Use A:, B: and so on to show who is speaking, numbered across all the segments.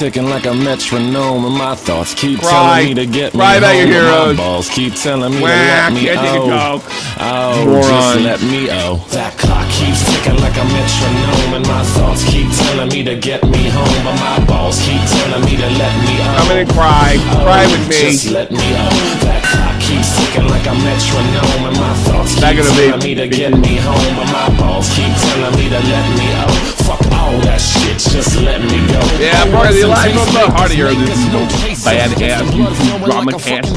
A: Ticking like a metronome, and my thoughts keep telling me to get me home.
B: About your heroes.
A: My balls keep telling me to let me just let me That clock keeps ticking like a metronome, and my thoughts keep telling me to get me home, but my balls keep telling me to let me
B: Come in and cry with me.
A: Just let me That clock keeps ticking like a metronome, and my thoughts keep telling me to get me home, but my balls keep telling me to let me Fuck all that shit, just let me go.
B: Yeah, part of the life of the heart of your bad ass YouTube drama cast.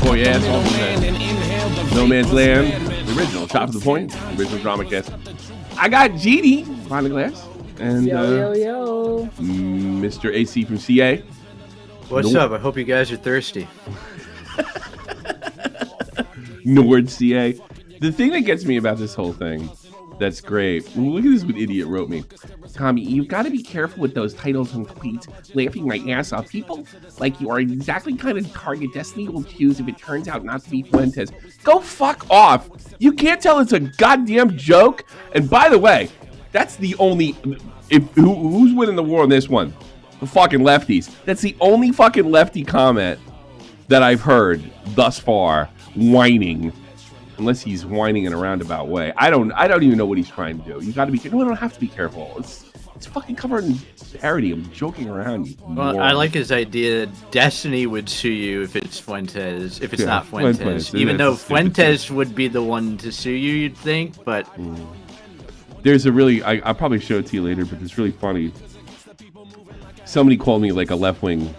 B: Boy, assholes in No Man's Land, the original, Shop to the Point, the original drama cast. I got GD behind the glass, and
C: yo.
B: Mr. AC from CA.
D: What's up? I hope you guys are thirsty.
B: Nord CA. The thing that gets me about this whole thing, that's great. Look at this, what idiot wrote me. Tommy, you've got to be careful with those titles and tweets, laughing my ass off. People like you are exactly kind of target Destiny will choose if it turns out not to be Fuentes. Go fuck off. You can't tell it's a goddamn joke. And by the way, that's the only, who's winning the war on this one? The fucking lefties. That's the only fucking lefty comment that I've heard thus far whining. Unless he's whining in a roundabout way. I don't even know what he's trying to do. You got to be careful. No, I don't have to be careful. It's fucking covered in parody. I'm joking around.
D: Well, I like his idea that Destiny would sue you if it's Fuentes, if it's not Fuentes. Even though Fuentes would be the one to sue you, you'd think, but...
B: There's a really... I'll probably show it to you later, but it's really funny. Somebody called me like a left-wing...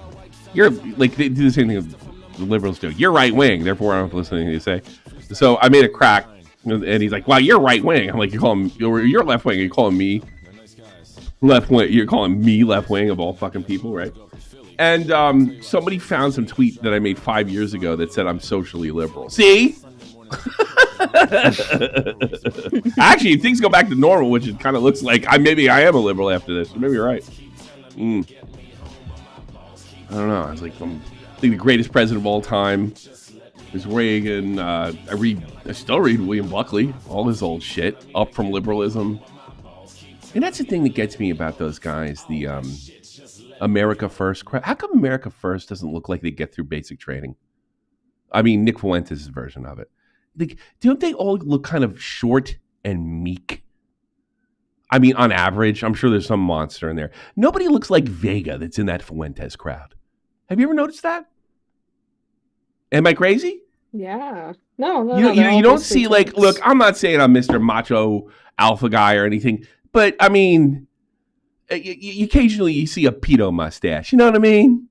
B: You're... Like, they do the same thing the liberals do. You're right-wing, therefore I don't have to listen to anything they say. So I made a crack, and he's like, "Wow, you're right wing." I'm like, "You call him? You're left wing. You're calling me left wing. You're calling me left wing of all fucking people, right?" And somebody found some tweet that I made 5 years ago that said I'm socially liberal. See, actually, things go back to normal, which it kind of looks like maybe I am a liberal after this. Maybe you're right. I don't know. I was like, I'm the greatest president of all time. There's Reagan. I still read William Buckley, all his old shit, Up from Liberalism. And that's the thing that gets me about those guys, the America First crap. How come America First doesn't look like they get through basic training? I mean, Nick Fuentes' version of it. Like, don't they all look kind of short and meek? I mean, on average, I'm sure there's some monster in there. Nobody looks like Vega that's in that Fuentes crowd. Have you ever noticed that? Am I crazy?
C: Yeah. No.
B: You don't see, like, look, I'm not saying I'm Mr. Macho Alpha guy or anything, but I mean, occasionally you see a pedo mustache. You know what I mean?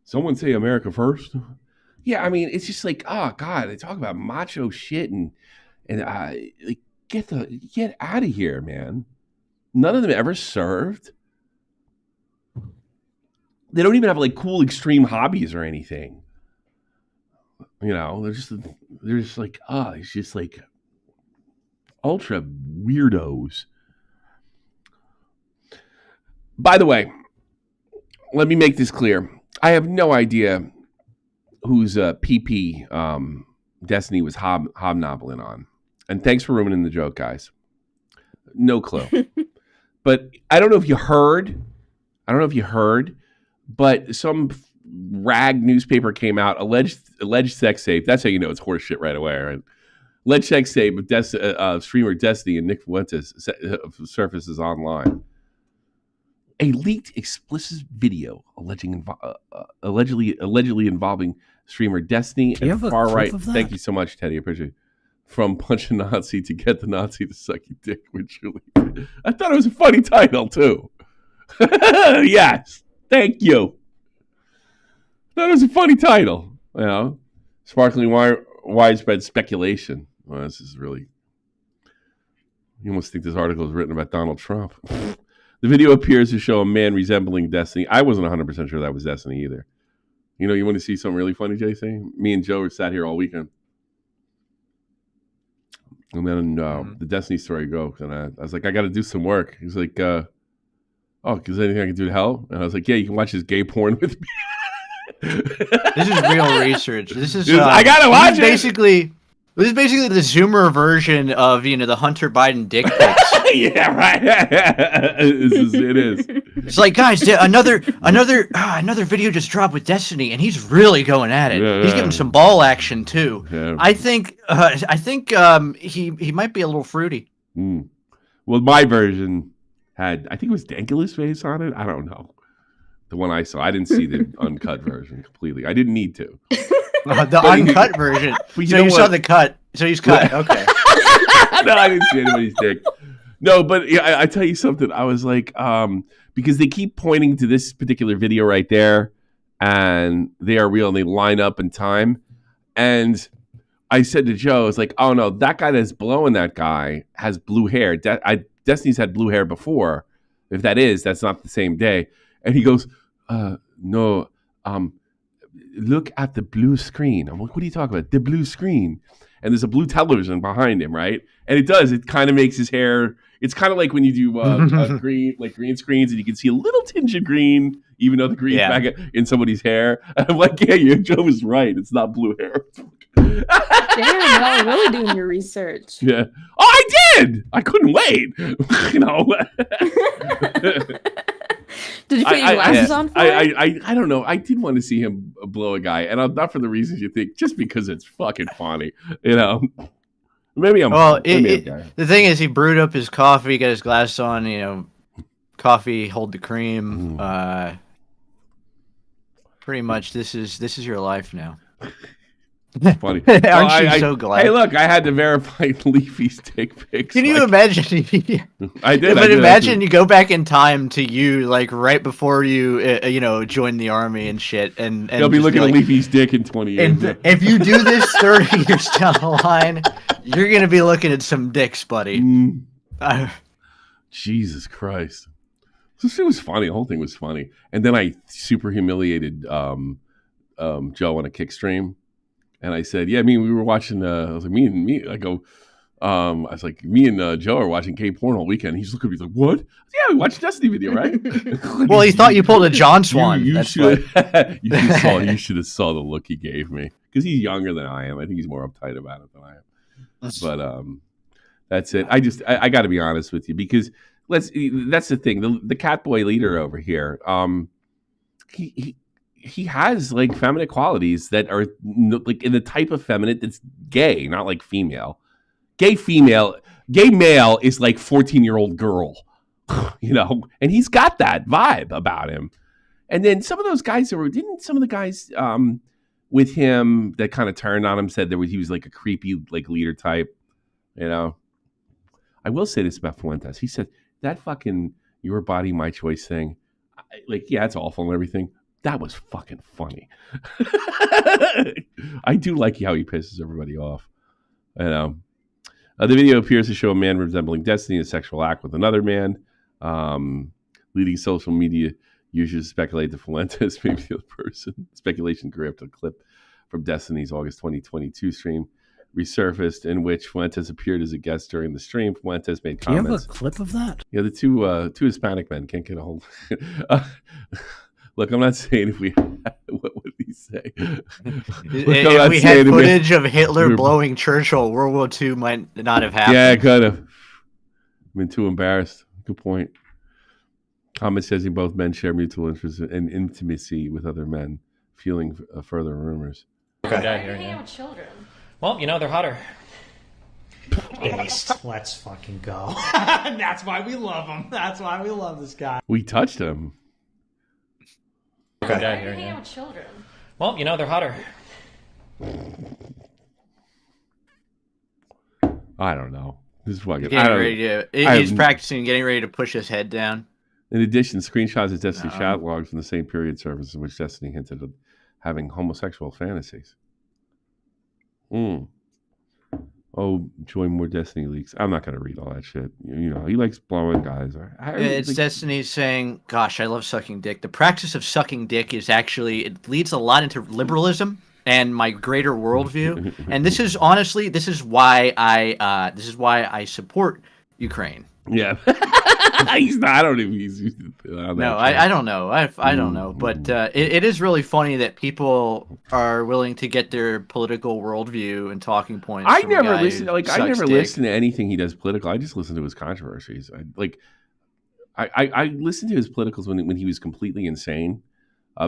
B: Someone say America First? Yeah, I mean, it's just like, oh God, they talk about macho shit and like, get out of here, man. None of them ever served. They don't even have like cool extreme hobbies or anything. You know, they're just like, it's just like ultra weirdos. By the way, let me make this clear. I have no idea whose PP Destiny was hobnobbling on. And thanks for ruining the joke, guys. No clue. But I don't know if you heard, but some rag newspaper came out, alleged sex tape. That's how you know it's horse shit right away, right? Alleged sex tape of streamer Destiny and Nick Fuentes surfaces online. A leaked explicit video allegedly involving streamer Destiny and far right. Thank you so much, Teddy. I appreciate it. From Punch a Nazi to Get the Nazi to Suck Your Dick with Julie. I thought it was a funny title too. Yes. Thank you. That was a funny title. You know, sparkling widespread speculation. Well, this is really... You almost think this article is written about Donald Trump. The video appears to show a man resembling Destiny. I wasn't 100% sure that was Destiny either. You know, you want to see something really funny, JC? Me and Joe were sat here all weekend. And then the Destiny story goes. And I was like, I got to do some work. He's like... oh, is there anything I can do to help? And I was like, yeah, you can watch his gay porn with me.
D: This is real research. This is
B: I gotta watch it.
D: This is basically the Zoomer version of the Hunter Biden dick pics.
B: Yeah, right. It is.
D: It's like, guys, another video just dropped with Destiny, and he's really going at it.
B: Yeah,
D: he's
B: yeah.
D: giving some ball action too.
B: Yeah.
D: I think he might be a little fruity.
B: Mm. Well, my version had, I think it was Dankulus face on it. I don't know. The one I saw, I didn't see the uncut version completely. I didn't need to.
D: The uncut version. So you saw the cut. So he's cut. Okay.
B: No, I didn't see anybody's dick. No, but yeah, I tell you something. I was like, because they keep pointing to this particular video right there, and they are real, and they line up in time. And I said to Joe, I was like, oh no, that guy that's blowing that guy has blue hair. Destiny's had blue hair before. If that's not the same day. And he goes, no, look at the blue screen. I'm like, what are you talking about? The blue screen. And there's a blue television behind him, right? And it kind of makes his hair. It's kind of like when you do green screens, and you can see a little tinge of green, even though the green's back in somebody's hair. And I'm like, yeah, Joe was right. It's not blue hair.
C: Damn, y'all really doing your research.
B: Yeah. Oh, I did. I couldn't wait. You know.
C: Did you put your glasses on for it?
B: I don't know. I did want to see him blow a guy, and not for the reasons you think, just because it's fucking funny, you know. Maybe I'm.
D: Well, the thing is, he brewed up his coffee, got his glasses on. You know, coffee, hold the cream. Pretty much, this is your life now.
B: Funny.
D: Aren't you so glad?
B: Hey, look, I had to verify Leafy's dick pics.
D: Can you imagine?
B: I did.
D: But imagine you go back in time to you, like right before you, join the army and shit, and
B: they'll be looking at Leafy's dick in 20 years.
D: And if you do this 30 years down the line, you're gonna be looking at some dicks, buddy.
B: Jesus Christ, this shit was funny. The whole thing was funny, and then I super humiliated Joe on a kick stream. And I said, yeah, we were watching, I was like, I was like, me and Joe are watching K-porn all weekend. He's looking at me like, what? Yeah, we watched Destiny video, right?
D: Well, he thought you pulled a John Swan.
B: You should have saw the look he gave me. Because he's younger than I am. I think he's more uptight about it than I am. But that's it. I got to be honest with you. Because that's the thing. The cat boy leader over here, he has like feminine qualities that are like in the type of feminine that's gay, not like female. Gay male is like 14-year-old girl, you know, and he's got that vibe about him. And then some of those guys didn't some of the guys with him that kind of turned on him said he was like a creepy like leader type, you know. I will say this about Fuentes. He said that fucking your body, my choice thing, it's awful and everything. That was fucking funny. I do like how he pisses everybody off. You know, the video appears to show a man resembling Destiny in a sexual act with another man. Leading social media users speculate that Fuentes may be the person. Speculation grew after a clip from Destiny's August 2022 stream resurfaced, in which Fuentes appeared as a guest during the stream. Fuentes made comments.
E: Do you have a clip of that?
B: Yeah, the two Hispanic men can't get a hold. Look, I'm not saying if we what would he say?
D: If we had footage of Hitler blowing Churchill, World War II might not have happened.
B: Yeah, it could have. I've been too embarrassed. Good point. Comment says both men share mutual interest in intimacy with other men, fueling further rumors.
F: Okay. Children. Well, they're hotter. Based. Let's fucking go. That's why we love him. That's why we love this guy.
B: We touched him.
F: Okay. Children. Well, they're hotter.
B: I don't know. This is fucking.
D: He's practicing getting ready to push his head down.
B: In addition, screenshots of Destiny chat logs from the same period service in which Destiny hinted at having homosexual fantasies. Oh, join more Destiny leaks. I'm not going to read all that shit. He likes blowing guys.
D: It's Destiny saying, gosh, I love sucking dick. The practice of sucking dick it leads a lot into liberalism and my greater worldview. And this is why I support Ukraine.
B: Yeah. He's not. I don't even.
D: No, I don't know. I don't know. But it is really funny that people are willing to get their political worldview and talking points.
B: I
D: from a
B: never
D: guy
B: listen.
D: who
B: Like I
D: sucks
B: never
D: dick.
B: listen to anything he does political. I just listen to his controversies. I listened to his politicals when he was completely insane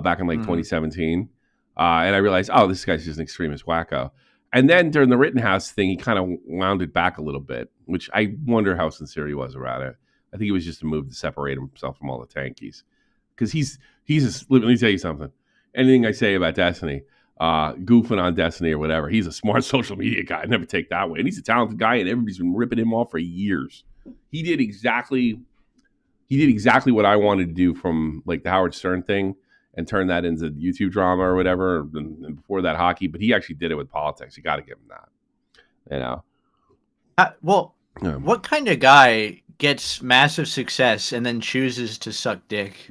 B: back in like 2017, and I realized, oh, this guy's just an extremist wacko. And then during the Rittenhouse thing, he kind of wound it back a little bit, which I wonder how sincere he was about it. I think it was just a move to separate himself from all the tankies, because let me tell you something. Anything I say about Destiny, goofing on Destiny or whatever, he's a smart social media guy. I never take that way, and he's a talented guy, and everybody's been ripping him off for years. He did exactly what I wanted to do from like the Howard Stern thing and turn that into YouTube drama or whatever, and before that hockey. But he actually did it with politics. You got to give him that. You know.
D: What kind of guy gets massive success and then chooses to suck dick?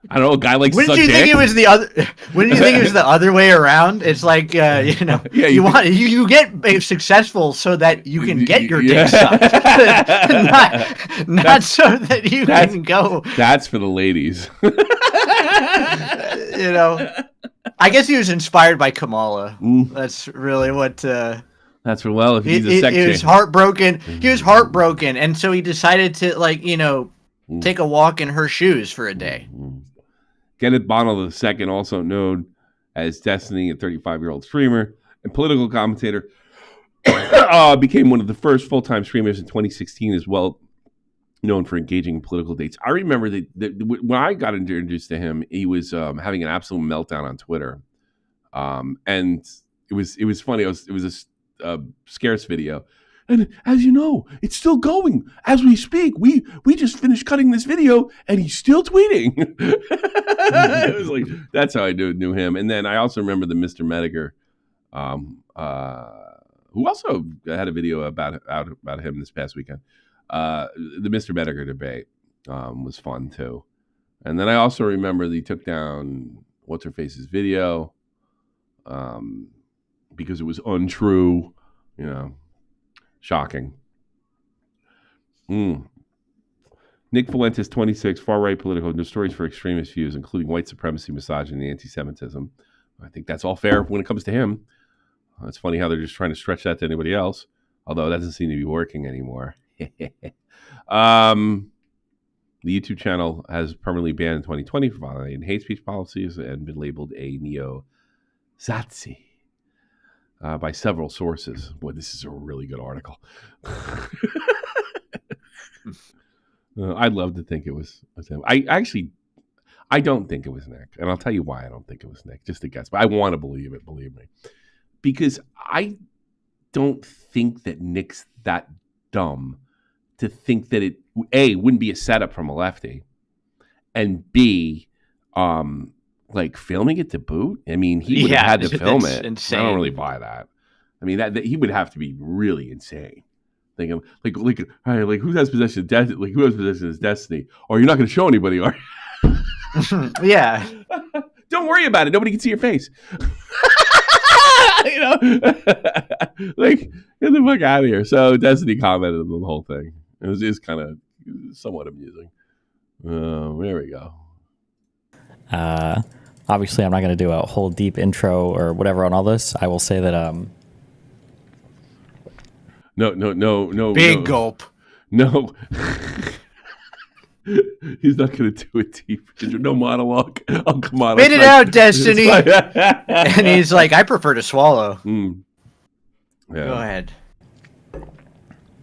B: I don't know. A guy likes to suck
D: Wouldn't you think
B: dick?
D: it was the other? Wouldn't you think it was the other way around? It's like you get successful so that you can get your dick sucked, not so that you can go.
B: That's for the ladies.
D: I guess he was inspired by Kamala. That's really what.
B: That's for if he's a sex
D: he was heartbroken. He was heartbroken, and so he decided to take a walk in her shoes for a day.
B: Kenneth Bonnell II, also known as Destiny, a 35-year-old streamer and political commentator, became one of the first full-time streamers in 2016, as well known for engaging in political debates. I remember that when I got introduced to him, he was having an absolute meltdown on Twitter, and it was funny. It was a scarce video. And as you know, it's still going as we speak. We just finished cutting this video, and he's still tweeting. It was like, that's how I knew him. And then I also remember the Mr. Mediger, who also had a video about him this past weekend. The Mr. Mediger debate was fun too. And then I also remember that he took down what's her face's video because it was untrue. Shocking. Nick Fuentes, 26, far-right political, no stories for extremist views, including white supremacy, misogyny, and anti-Semitism. I think that's all fair when it comes to him. It's funny how they're just trying to stretch that to anybody else, although that doesn't seem to be working anymore. The YouTube channel has permanently banned in 2020 for violating hate speech policies and been labeled a neo-Nazi. By several sources. Boy, this is a really good article. I'd love to think it was him. I don't think it was Nick, and I'll tell you why I don't think it was Nick. Just a guess, but I want to believe it. Believe me, because I don't think that Nick's that dumb to think that it wouldn't be a setup from a lefty, and B, like filming it to boot. I mean, he would have had to film it.
D: Insane.
B: I don't really buy that. I mean, that he would have to be really insane. Thinking like, all right, like who has possession of Destiny? Like who has possession of Destiny? Or you're not going to show anybody, are you?
D: Yeah.
B: Don't worry about it. Nobody can see your face. Like get the fuck out of here. So Destiny commented on the whole thing. It was kind of somewhat amusing. There we go.
E: Obviously, I'm not going to do a whole deep intro or whatever on all this. I will say that
B: No.
D: Big gulp.
B: No. He's not going to do a deep intro. No monologue. I'll come on.
D: Spit it out, Destiny. And he's like, I prefer to swallow.
B: Yeah.
D: Go ahead.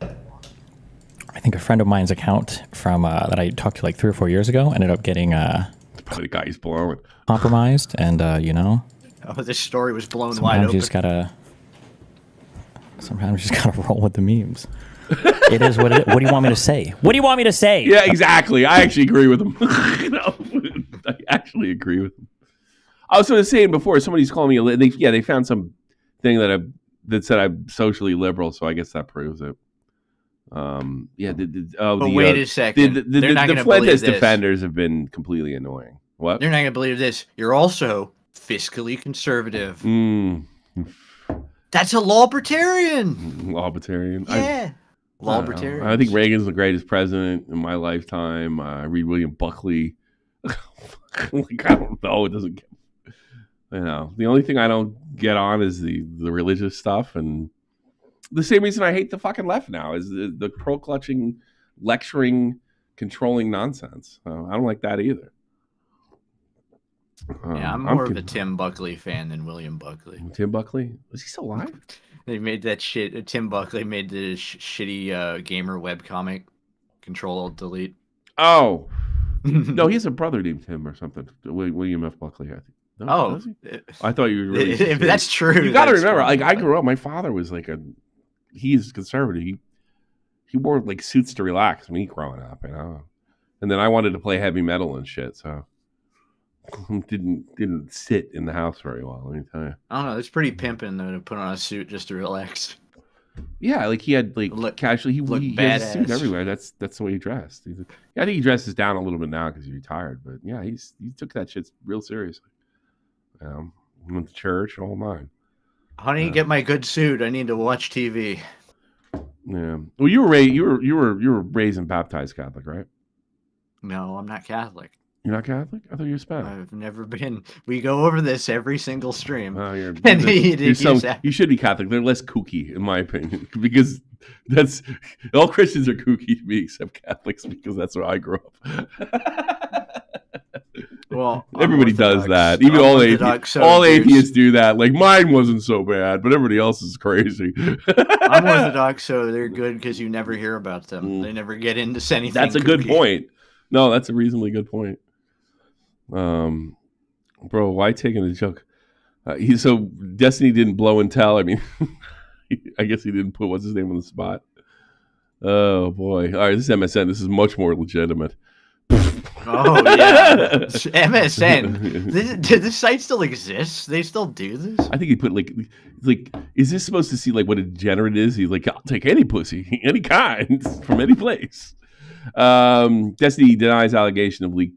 E: I think a friend of mine's account from that I talked to like 3 or 4 years ago ended up getting
B: The guy he's blowing.
E: compromised, and
D: Oh, this story was blown wide open.
E: Sometimes you just gotta roll with the memes. It is what it is. What do you want me to say? What do you want me to say?
B: Yeah, exactly. I actually agree with him. I actually agree with him. I was sort of saying before, somebody's calling me they found some thing that said I'm socially liberal, so I guess that proves it.
D: Wait a second. They're not
B: the
D: going to believe
B: Fuentes
D: this.
B: defenders have been completely annoying. What?
D: They're not going to believe this. You're also fiscally conservative. That's a lawbertarian.
B: Lawbertarian.
D: Yeah. Libertarians.
B: I think Reagan's the greatest president in my lifetime. I read William Buckley. Like, I don't know. It doesn't get, the only thing I don't get on is the religious stuff, and the same reason I hate the fucking left now is the pearl clutching, lecturing, controlling nonsense. I don't like that either.
D: Yeah, I'm more of a Tim Buckley fan than William Buckley.
B: Tim Buckley? Was he still alive?
D: They made that shit. Tim Buckley made the shitty gamer webcomic. Control-Alt-Delete.
B: Oh. No, he has a brother named Tim or something. William F. Buckley, I think. No, does he? I thought you were really...
D: If that's true.
B: You got to remember, like, I grew up, my father was like he's conservative. He wore like suits to relax me growing up, And then I wanted to play heavy metal and shit, so didn't sit in the house very well, let me tell you.
D: I don't know, it's pretty pimping though to put on a suit just to relax.
B: Yeah, like he had casually he has a suit everywhere. That's the way he dressed. I think he dresses down a little bit now because he's retired, but yeah, he took that shit real seriously. He went to church and all nine.
D: Honey, get my good suit. I need to watch TV.
B: Yeah. Well, you were raised and baptized Catholic, right?
D: No, I'm not Catholic.
B: You're not Catholic? I thought you were Spanish.
D: I've never been. We go over this every single stream.
B: Oh,
D: you
B: should be Catholic. They're less kooky, in my opinion, because that's all Christians are kooky to me except Catholics, because that's where I grew up.
D: Well,
B: everybody does that. Even all atheists do that. Like, mine wasn't so bad, but everybody else is crazy.
D: I'm Orthodox, so they're good because you never hear about them. They never get into anything.
B: That's a good point. No, that's a reasonably good point. Bro, why taking the joke? So Destiny didn't blow and tell. I mean, I guess he didn't put what's his name on the spot. Oh boy! All right, this is MSN. This is much more legitimate.
D: Oh yeah, MSN. Did this site still exist? They still do this?
B: I think he put like, is this supposed to see like what a degenerate is? He's like, I'll take any pussy, any kind, from any place. Destiny denies allegation of leak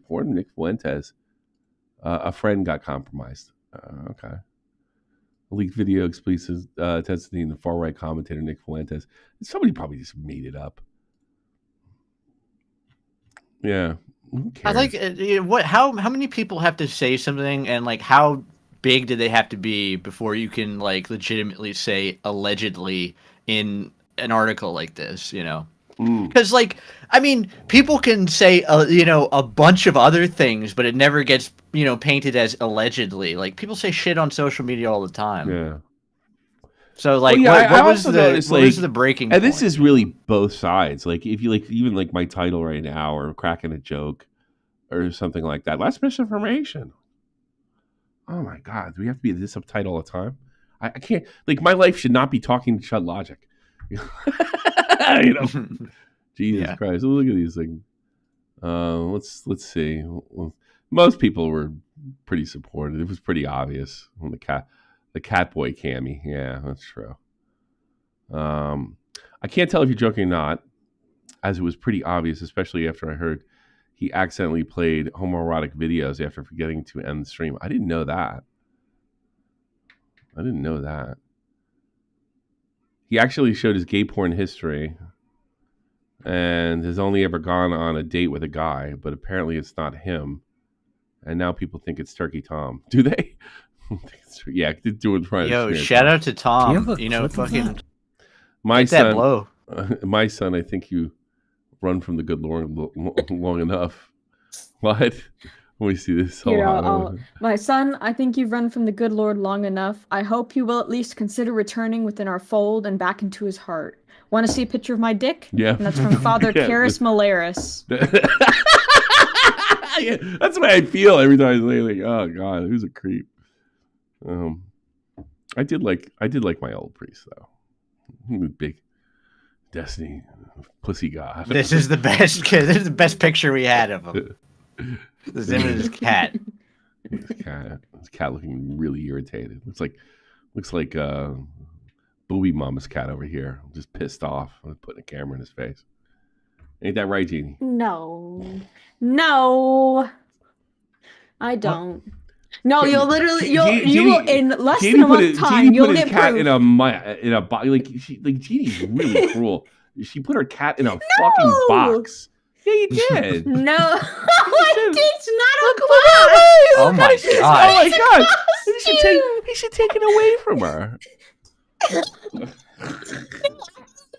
B: porn. Nick Fuentes, a friend got compromised. Okay. A leaked video explains Destiny and the far right commentator Nick Fuentes. Somebody probably just made it up. Yeah. Who cares?
D: I like how many people have to say something, and like how big do they have to be before you can like legitimately say allegedly in an article like this, Because like, I mean, people can say a bunch of other things, but it never gets painted as allegedly. Like, people say shit on social media all the time.
B: Yeah.
D: So like, what was the breaking point?
B: And this is really both sides. Like, if you like, even like my title right now, or cracking a joke, or something like that. That's misinformation. Oh my God, do we have to be this uptight all the time? I can't. Like, my life should not be talking to Chud Logic. Jesus Christ! Look at these things. Let's see. Most people were pretty supportive. It was pretty obvious when the Catboy Cammy. Yeah, that's true. I can't tell if you're joking or not, as it was pretty obvious, especially after I heard he accidentally played homoerotic videos after forgetting to end the stream. I didn't know that. He actually showed his gay porn history and has only ever gone on a date with a guy, but apparently it's not him. And now people think it's Turkey Tom. Do they? Yeah, doing trying.
D: Yo, shout out to Tom. Fucking
B: my son.
D: Blow.
B: My son, I think you run from the good Lord long enough. What? Let me see this.
C: My son, I think you've run from the good Lord long enough. I hope you will at least consider returning within our fold and back into his heart. Want to see a picture of my dick?
B: Yeah.
C: And that's from Father Karis Malaris.
B: Yeah, that's the way I feel every time I say, like, oh God, who's a creep? I did like my old priest though. Big Destiny pussy god.
D: This is the best. This is the best picture we had of him. This is him and his cat.
B: His cat looking really irritated. Looks like Booby Mama's cat over here, just pissed off. I'm putting a camera in his face. Ain't that right, Jeannie?
C: No, I don't. No, you'll literally, you
B: Jeannie-
C: will in less
B: Jeannie
C: than a
B: put
C: month's
B: it-
C: time,
B: Jeannie
C: you'll
B: put
C: get
B: his cat
C: proof.
B: in a box. Like Jeannie's really cruel. She put her cat in a fucking box. Yeah, you did.
C: No,
B: said-
C: it's not a
B: Look,
C: box.
D: Oh my
B: Oh
D: god.
B: my god! He should take it away from her.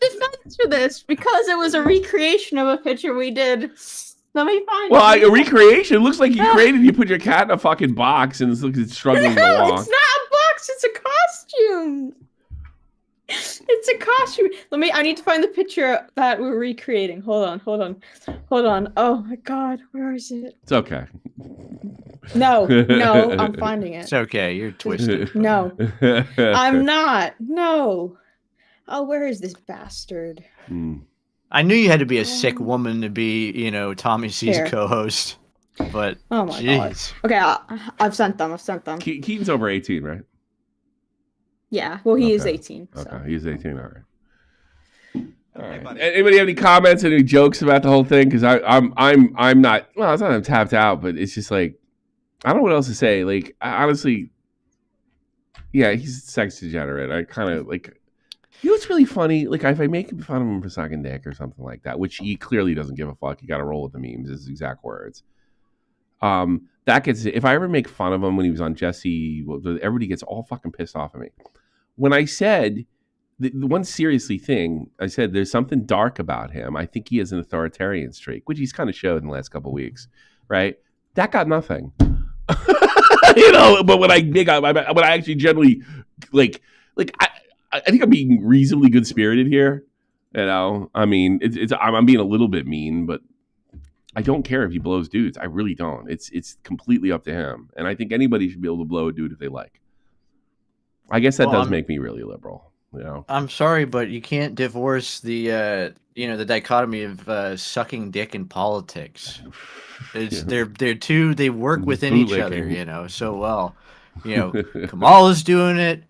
C: Defense for this because it was a recreation of a picture we did. Let me find
B: Well,
C: it.
B: a recreation looks like you created. You put your cat in a fucking box and it's struggling to
C: No,
B: walk.
C: it's not a box. It's a costume. It's a costume. I need to find the picture that we're recreating. Hold on. Oh my god, where is it?
B: It's okay.
C: No, I'm finding it.
D: It's okay. You're twisted.
C: No, I'm not. No. Oh, where is this bastard?
D: I knew you had to be a sick woman to be, Tommy C's
C: Here.
D: co-host. But
C: Oh my god.
D: jeez.
C: Okay, I've sent them.
B: Keaton's over 18, right?
C: Yeah, well, he is
B: Okay.
C: 18. So.
B: Okay, he's 18. All right. Anybody have any comments, any jokes about the whole thing? Because I'm not. Well, it's not that I'm tapped out, but it's just like I don't know what else to say. Like honestly, yeah, he's a sex degenerate. I kind of like. You know what's really funny? Like if I make fun of him for sucking dick or something like that, which he clearly doesn't give a fuck. You got to roll with the memes. His exact words. That gets. If I ever make fun of him when he was on Jesse, everybody gets all fucking pissed off at me. When I said the one seriously thing, I said there's something dark about him. I think he has an authoritarian streak, which he's kind of showed in the last couple of weeks, right? That got nothing, But when I actually generally like I think I'm being reasonably good spirited here. I mean, I'm being a little bit mean, but I don't care if he blows dudes. I really don't. It's completely up to him, and I think anybody should be able to blow a dude if they like. I guess that does make me really liberal.
D: I'm sorry, but you can't divorce the the dichotomy of sucking dick and politics. They're two. They work within each other, so well. Kamala's doing it.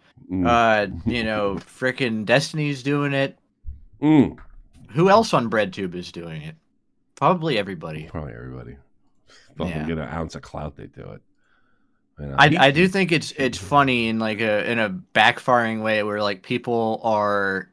D: Frickin' Destiny's doing it. Who else on BreadTube is doing it? Probably everybody.
B: Fucking get an ounce of clout, they do it.
D: I do think it's funny in like in a backfiring way where like people are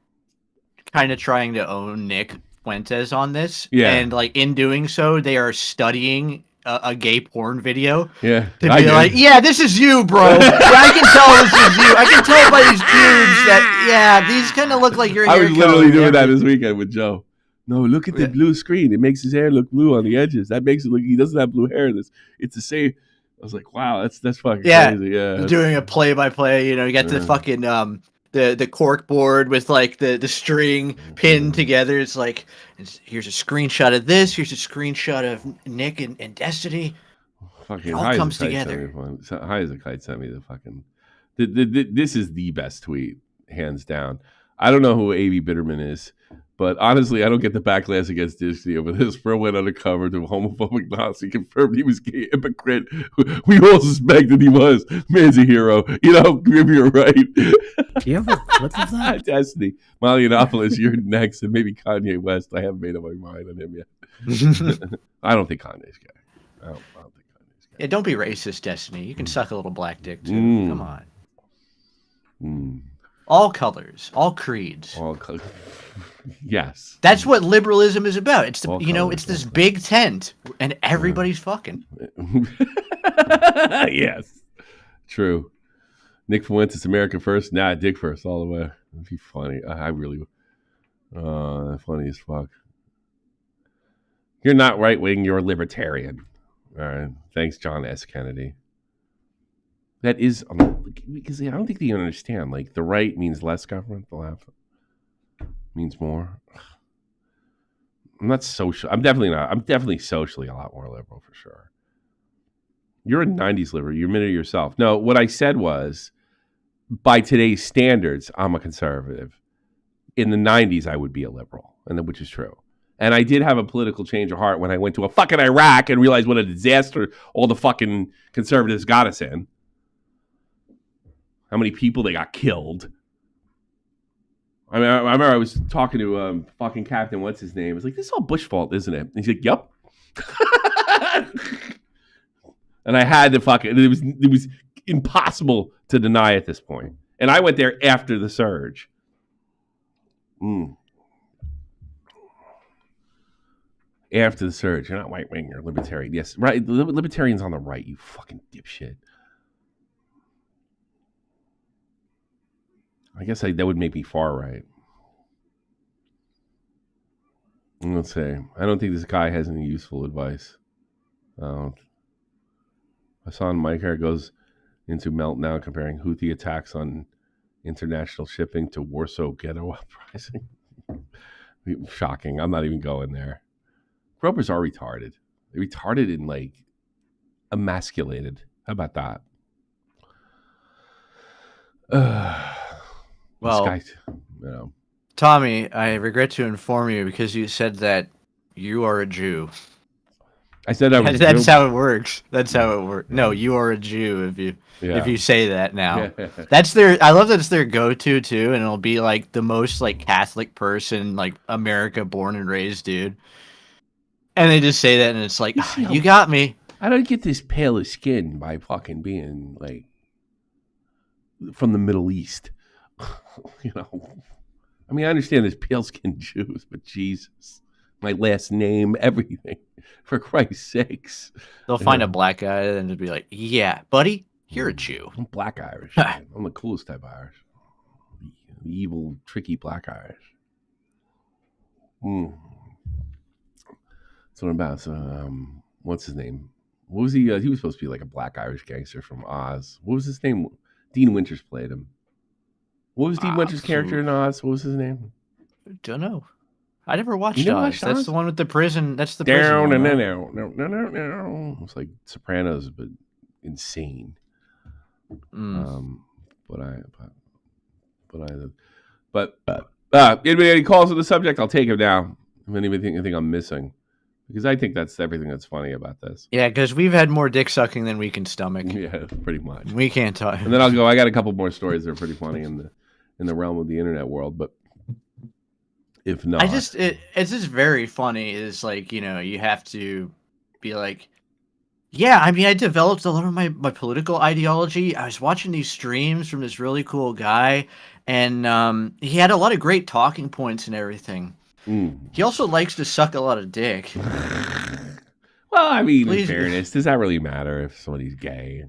D: kind of trying to own Nick Fuentes on this, and like in doing so, they are studying a gay porn video.
B: Yeah,
D: to be like, yeah, this is you, bro. Yeah, I can tell this is you. I can tell by these pubes that these kind of look like your hair.
B: I was literally doing that this weekend with Joe. No, look at the blue screen. It makes his hair look blue on the edges. That makes it look he doesn't have blue hair in this. It's the same. I was like, wow, that's fucking crazy. Yeah,
D: doing a play-by-play. You got the fucking the cork board with like the string pinned together. It's like here's a screenshot of this. Here's a screenshot of Nick and Destiny.
B: Fucking
D: it all comes together.
B: High as a Kite sent me the fucking. This is the best tweet, hands down. I don't know who A.B. Bitterman is. But honestly, I don't get the backlash against Disney over this. Bro went undercover to a homophobic Nazi, confirmed he was gay, hypocrite. We all suspected he was. Man's a hero. Maybe you're right.
E: Do you have a clip of that?
B: Destiny. Molly Yiannopoulos, you're next. And maybe Kanye West. I haven't made up my mind on him yet. I don't think Kanye's gay. I don't think Kanye's gay.
D: Yeah, don't be racist, Destiny. You can suck a little black dick, too. Come on. All colors, all creeds.
B: Yes.
D: That's what liberalism is about. It's it's this big tent and everybody's fucking.
B: Yes. True. Nick Fuentes, America first. Nah, dick first all the way. That'd be funny. I really funny as fuck. You're not right wing, you're libertarian. All right. Thanks, John S. Kennedy. That is because I don't think they understand. Like the right means less government, the left means more. I'm not social. I'm definitely not. I'm definitely socially a lot more liberal for sure. You're a 90s liberal. You admitted it yourself. No, what I said was, by today's standards, I'm a conservative. In the 90s, I would be a liberal, which is true. And I did have a political change of heart when I went to a fucking Iraq and realized what a disaster all the fucking conservatives got us in. How many people they got killed. I mean, I remember I was talking to fucking Captain, what's his name? I was like, this is all Bush fault, isn't it? And he's like, yep. And I had to fucking. It was impossible to deny at this point. And I went there after the surge. After the surge. You're not right wing, you're libertarian. Yes, right. Libertarians on the right, you fucking dipshit. I guess that would make me far right. Let's say. I don't think this guy has any useful advice. Hassan Meiker goes into meltdown comparing Houthi attacks on international shipping to Warsaw ghetto uprising. Shocking. I'm not even going there. Gropers are retarded. They're retarded and like emasculated. How about that?
D: Well,
B: guy, you know.
D: Tommy, I regret to inform you because you said that you are a Jew.
B: I said I was.
D: That's how it works. That's how it works. No, you are a Jew if you say that now. That's their. I love that it's their go-to too, and it'll be like the most like Catholic person, like America born and raised dude. And they just say that, and it's like, you got me.
B: I don't get this pale skin by fucking being like from the Middle East. You know, I mean, I understand there's pale-skinned Jews, but Jesus, my last name, everything. For Christ's sakes.
D: They'll find a black guy and just be like, yeah, buddy, you're a Jew.
B: I'm black Irish. I'm the coolest type of Irish. The evil, tricky black Irish. That's what I'm about. So, what's his name? What was he? He was supposed to be like a black Irish gangster from Oz. What was his name? Dean Winters played him. What was Dean Winters' character in Oz? What was his name?
D: Don't know. I never watched Oz. That's the one with the prison. That's the prison.
B: No. It's like Sopranos, but insane. Anybody calls on the subject, I'll take him now. If anybody think I'm missing, because I think that's everything that's funny about this.
D: Yeah, because we've had more dick sucking than we can stomach.
B: Yeah, pretty much.
D: We can't talk.
B: And then I'll go. I got a couple more stories that are pretty funny in the realm of the internet world, but. If not,
D: it's just very funny. Is like, you know, you have to be like, yeah. I mean, I developed a lot of my political ideology. I was watching these streams from this really cool guy, and he had a lot of great talking points and everything. He also likes to suck a lot of dick.
B: Well, I mean, in fairness, does that really matter if somebody's gay?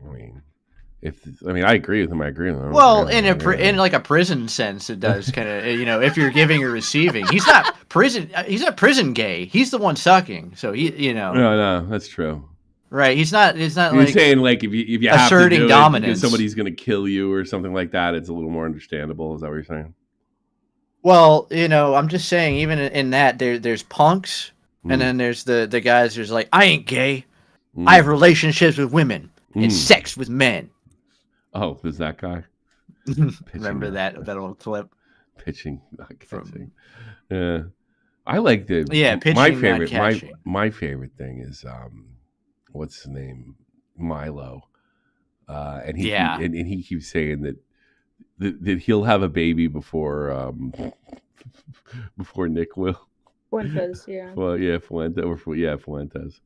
B: I mean, I agree with him. I agree with him.
D: Well, in like a prison sense, it does kind of, you know, if you're giving or receiving. He's not prison. He's not prison gay. He's the one sucking. So he, you know.
B: No, that's true.
D: Right. He's not. You're
B: like saying like if you have
D: asserting
B: to do
D: dominance,
B: it because somebody's going to kill you or something like that, it's a little more understandable. Is that what you're saying?
D: Well, you know, I'm just saying. Even in that, there's punks, and then there's the guys who's like, I ain't gay. I have relationships with women and sex with men.
B: Oh, there's that guy.
D: Remember that old clip?
B: Pitching, not catching. Yeah, I like the.
D: Yeah, pitching,
B: my favorite.
D: not catching.
B: My favorite thing is what's his name, Milo, and he keeps saying that he'll have a baby before Nick will.
C: Fuentes, yeah.
B: Well, yeah, Fuentes.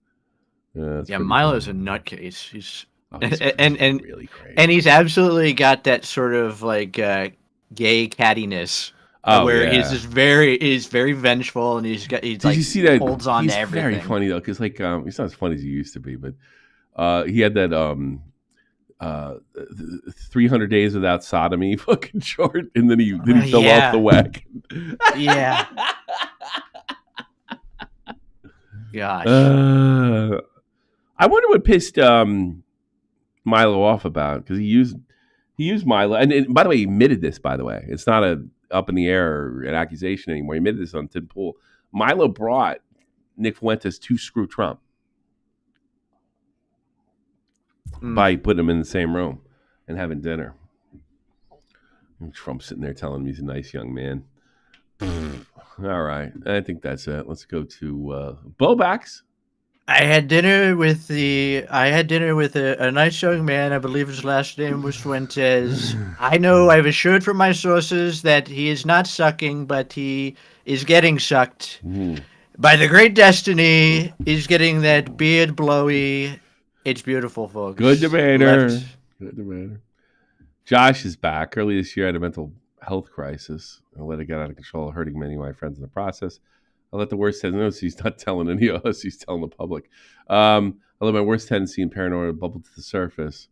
D: Yeah, Milo's a nutcase. He's.
B: Oh,
D: and
B: really great.
D: And he's absolutely got that sort of like gay cattiness where he's just very vengeful, and he's
B: Did
D: like,
B: you see that?
D: Holds on
B: he's
D: to everything.
B: Very funny though, because like he's not as funny as he used to be, but he had that 300 Days Without Sodomy fucking short, and then he fell off the wagon.
D: Yeah. Gosh.
B: I wonder what pissed Milo off about, because he used Milo, and by the way, he admitted this. By the way, it's not a up in the air or an accusation anymore. He admitted this on Tim Pool. Milo brought Nick Fuentes to screw Trump by putting him in the same room and having dinner. And Trump's sitting there telling him he's a nice young man. All right, I think that's it. Let's go to Bowbacks.
D: I had dinner with a nice young man. I believe his last name was Fuentes. I know I've assured from my sources that he is not sucking, but he is getting sucked. By the great destiny, he's getting that beard blowy It's beautiful, folks.
B: Good debater.
D: Left.
B: Good debater. Josh is back. Early this year, I had a mental health crisis. I let it get out of control, hurting many of my friends in the process. I let the worst tendency, he's not telling any of us, he's telling the public. I let my worst tendency and paranoia bubble to the surface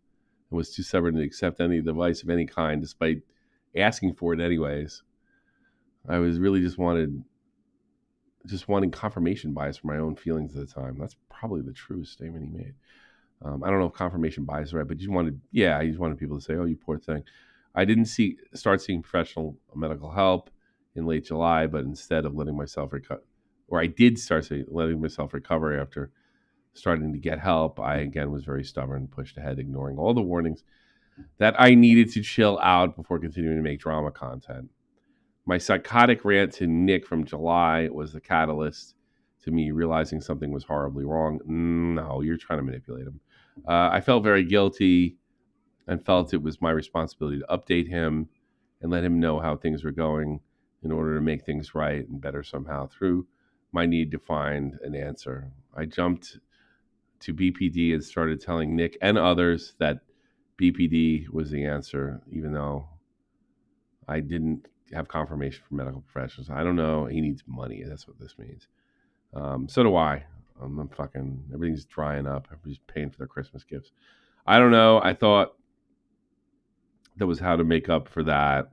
B: and was too stubborn to accept any advice of any kind, despite asking for it anyways. I was really just wanting confirmation bias for my own feelings at the time. That's probably the truest statement he made. I don't know if confirmation bias is right, but he just wanted people to say, "Oh, you poor thing." I didn't start seeking professional medical help in late July, but instead of letting myself recover, or I did start letting myself recover after starting to get help, I again was very stubborn, pushed ahead, ignoring all the warnings that I needed to chill out before continuing to make drama content. My psychotic rant to Nick from July was the catalyst to me realizing something was horribly wrong. No, you're trying to manipulate him. I felt very guilty and felt it was my responsibility to update him and let him know how things were going in order to make things right and better somehow through my need to find an answer. I jumped to BPD and started telling Nick and others that BPD was the answer, even though I didn't have confirmation from medical professionals. I don't know. He needs money. That's what this means. So do I. I'm fucking, everything's drying up. Everybody's paying for their Christmas gifts. I don't know. I thought that was how to make up for that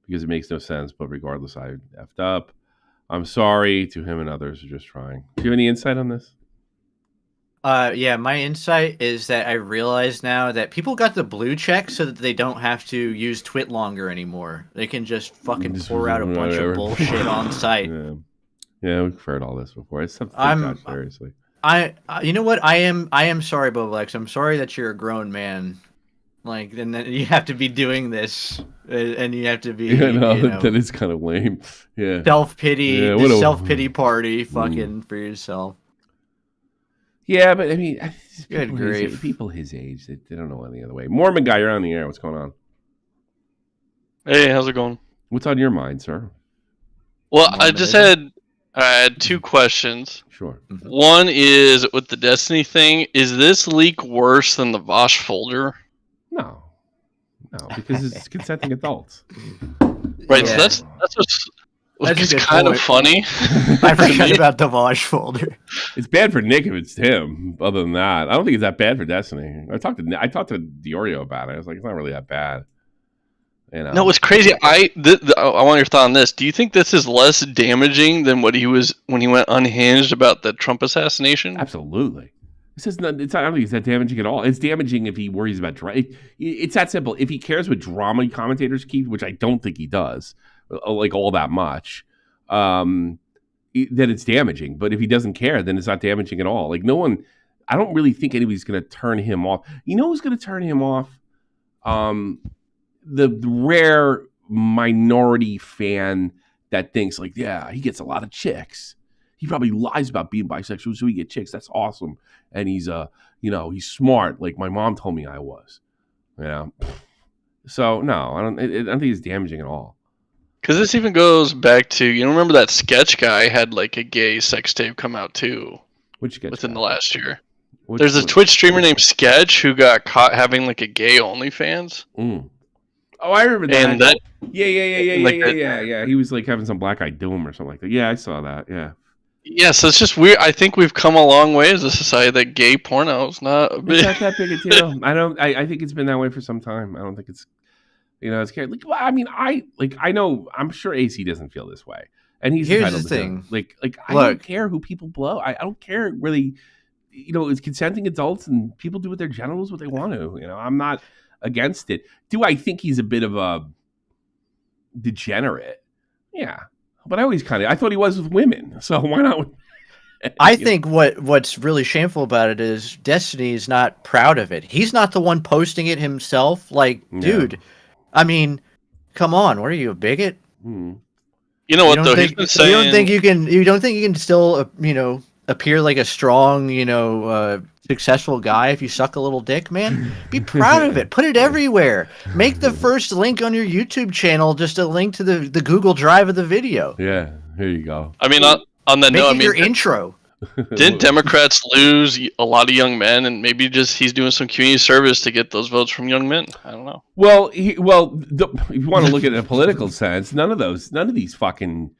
B: because it makes no sense. But regardless, I effed up. I'm sorry to him and others who are just trying. Do you have any insight on this?
D: Yeah, my insight is that I realize now that people got the blue check so that they don't have to use Twit longer anymore. They can just fucking pour out a bunch of bullshit on site.
B: Yeah, we've heard all this before. It's something to take seriously.
D: You know what? I am sorry, Boblex. I'm sorry that you're a grown man. Like, and then you have to be doing this, and you have to be.
B: Yeah, no, that is kind of lame. Yeah,
D: self-pity, self-pity party, fucking for yourself.
B: Yeah, but I mean,
D: people
B: his age, they don't know any other way. Mormon guy, you're on the air. What's going on?
G: Hey, how's it going?
B: What's on your mind, sir?
G: Well, I had two questions.
B: Sure.
D: Mm-hmm.
G: One is with the Destiny thing. Is this leak worse than the Vosh folder?
B: No, because it's consenting adults.
G: Right.
D: Yeah.
G: So that's kind of funny.
D: I forgot about the Vosh folder.
B: It's bad for Nick if it's him. Other than that, I don't think it's that bad for Destiny. I talked to Diorio about it. I was like, it's not really that bad. You know?
G: No, it's crazy. I want your thought on this. Do you think this is less damaging than what he was when he went unhinged about the Trump assassination?
B: Absolutely. This is not. It's not. I don't think it's that damaging at all. It's damaging if he worries about drama. It's that simple. If he cares what drama commentators keep, which I don't think he does, like all that much, then it's damaging. But if he doesn't care, then it's not damaging at all. Like no one. I don't really think anybody's going to turn him off. You know who's going to turn him off? The rare minority fan that thinks like, yeah, he gets a lot of chicks. He probably lies about being bisexual so he get chicks. That's awesome. And he's he's smart. Like my mom told me I was. Yeah. So no, I don't think it's damaging at all.
G: Because this even goes back to, remember that sketch guy had like a gay sex tape come out too.
B: Which sketch
G: within
B: guy?
G: the last year? There's a Twitch streamer named Sketch who got caught having like a gay OnlyFans.
B: Mm. Oh, I remember that.
G: And that
B: Yeah. He was like having some black eye do him or something like that. Yeah, I saw that. Yeah.
G: Yeah, so it's just weird. I think we've come a long way as a society that gay porno is not a big...
B: It's not that big a deal. I think it's been that way for some time. I don't think it's it's scary. Like, well, I mean, I know. I'm sure AC doesn't feel this way, and he's
D: Here's
B: entitled
D: the
B: to
D: thing.
B: Like I don't care who people blow. I don't care really. It's consenting adults, and people do with their genitals what they want to. I'm not against it. Do I think he's a bit of a degenerate? Yeah, but I thought he was with women, so why not?
D: I think what's really shameful about it is Destiny is not proud of it. He's not the one posting it himself. Like, dude, I mean, come on, what are you, a bigot?
B: Hmm.
G: You know what though? He's been saying...
D: You don't think you can still appear like a strong successful guy if you suck a little dick, man? Be proud of it. Put it everywhere. Make the first link on your YouTube channel just a link to the Google Drive of the video.
B: Yeah, here you go.
G: I mean, on that note,
D: your intro.
G: Didn't Democrats lose a lot of young men, and maybe just he's doing some community service to get those votes from young men? I don't know.
B: Well, if you want to look at it in a political sense, none of these fucking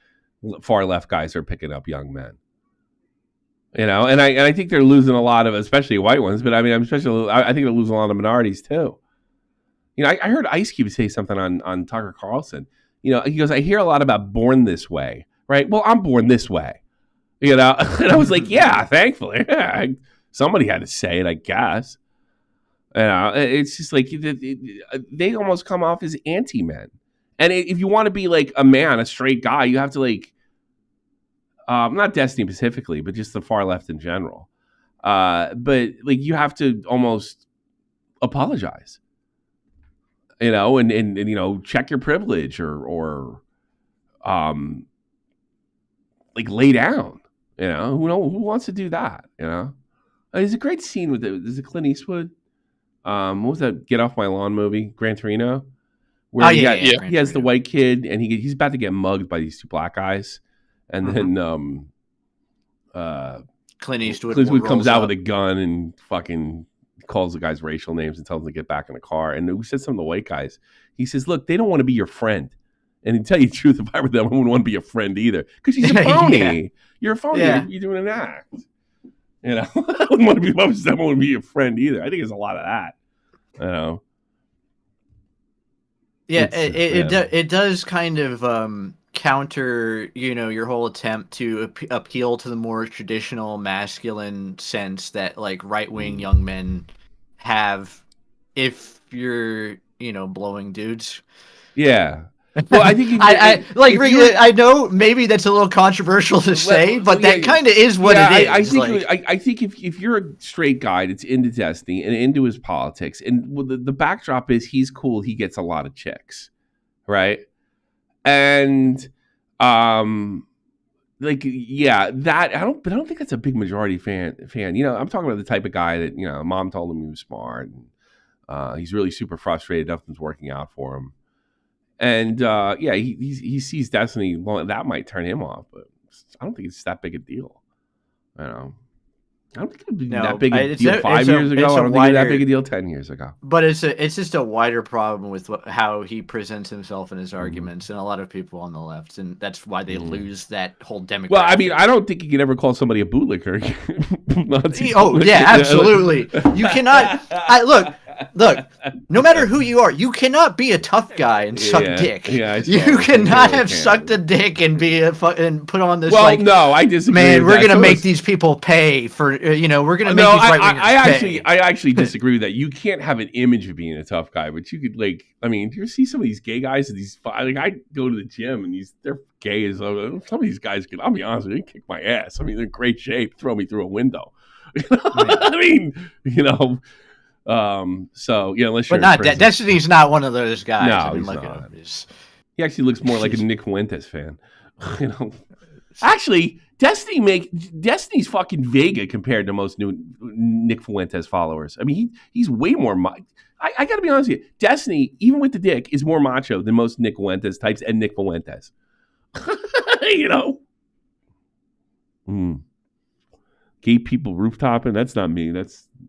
B: far left guys are picking up young men. You know, and I think they're losing a lot of, especially white ones, but I mean, I think they're losing a lot of minorities too. You know, I heard Ice Cube say something on Tucker Carlson. You know, he goes, I hear a lot about born this way, right? Well, I'm born this way. You know, and I was like, yeah, thankfully. Yeah, somebody had to say it, I guess. You know, it's just like they almost come off as anti-men. And if you want to be like a man, a straight guy, you have to like, not Destiny specifically, but just the far left in general. But like you have to almost apologize, you know, and you know, check your privilege or like lay down. You know, who wants to do that? You know, there's a great scene with it. There's a Clint Eastwood. What was that Get Off My Lawn movie? Gran Torino. Where he has the white kid, and he's about to get mugged by these two black guys, and then
D: Clint Eastwood
B: comes out with a gun and fucking calls the guys racial names and tells them to get back in the car. And we said some of the white guys. He says, "Look, they don't want to be your friend." And to tell you the truth, if I were them, I wouldn't want to be a friend either. Because he's a phony. Yeah. You're a phony. Yeah. You're doing an act. You know, I wouldn't want to be I wouldn't want to be a friend either. I think there's a lot of that. You know.
D: Yeah, it does kind of counter, you know, your whole attempt to appeal to the more traditional masculine sense that like right-wing young men have if you're, you know, blowing dudes.
B: Yeah. Well, I think
D: I know maybe that's a little controversial to say, but that kind of is what it is.
B: I think if you're a straight guy that's into Destiny and into his politics, and the backdrop is he's cool, he gets a lot of chicks, right? And like that I don't think that's a big majority fan. You know, I'm talking about the type of guy that, you know, mom told him he was smart, and he's really super frustrated, nothing's working out for him. And he sees Destiny. Well, that might turn him off, but I don't think it's that big a deal. You know, I don't think it'd be that big a deal 5 years ago. I don't think it's that big a deal 10 years ago.
D: But it's just a wider problem with how he presents himself in his arguments, and a lot of people on the left, and that's why they lose that whole demographic.
B: Well, I mean, I don't think you can ever call somebody a bootlicker.
D: Yeah, absolutely. You cannot. Look, no matter who you are, you cannot be a tough guy and suck dick. Yeah, you cannot have sucked a dick and and put on this.
B: Well, no, I disagree.
D: Man, we're gonna make these people pay for. You know, we're gonna make these right-wingers pay.
B: I actually disagree with that. You can't have an image of being a tough guy, but you could like. I mean, do you see some of these gay guys? And these like, I go to the gym and they're gay as some of these guys could. I'll be honest with you, they kick my ass. I mean, they're in great shape. Throw me through a window. I mean, you know. So yeah, unless you're
D: not Destiny's not one of those guys.
B: No, I mean, he's not. He actually looks more like a Nick Fuentes fan. You know, actually, Destiny's fucking Vega compared to most new Nick Fuentes followers. I mean, he's way more. I got to be honest with you, Destiny, even with the dick, is more macho than most Nick Fuentes types and Nick Fuentes. You know. Gay people rooftopping. That's not me.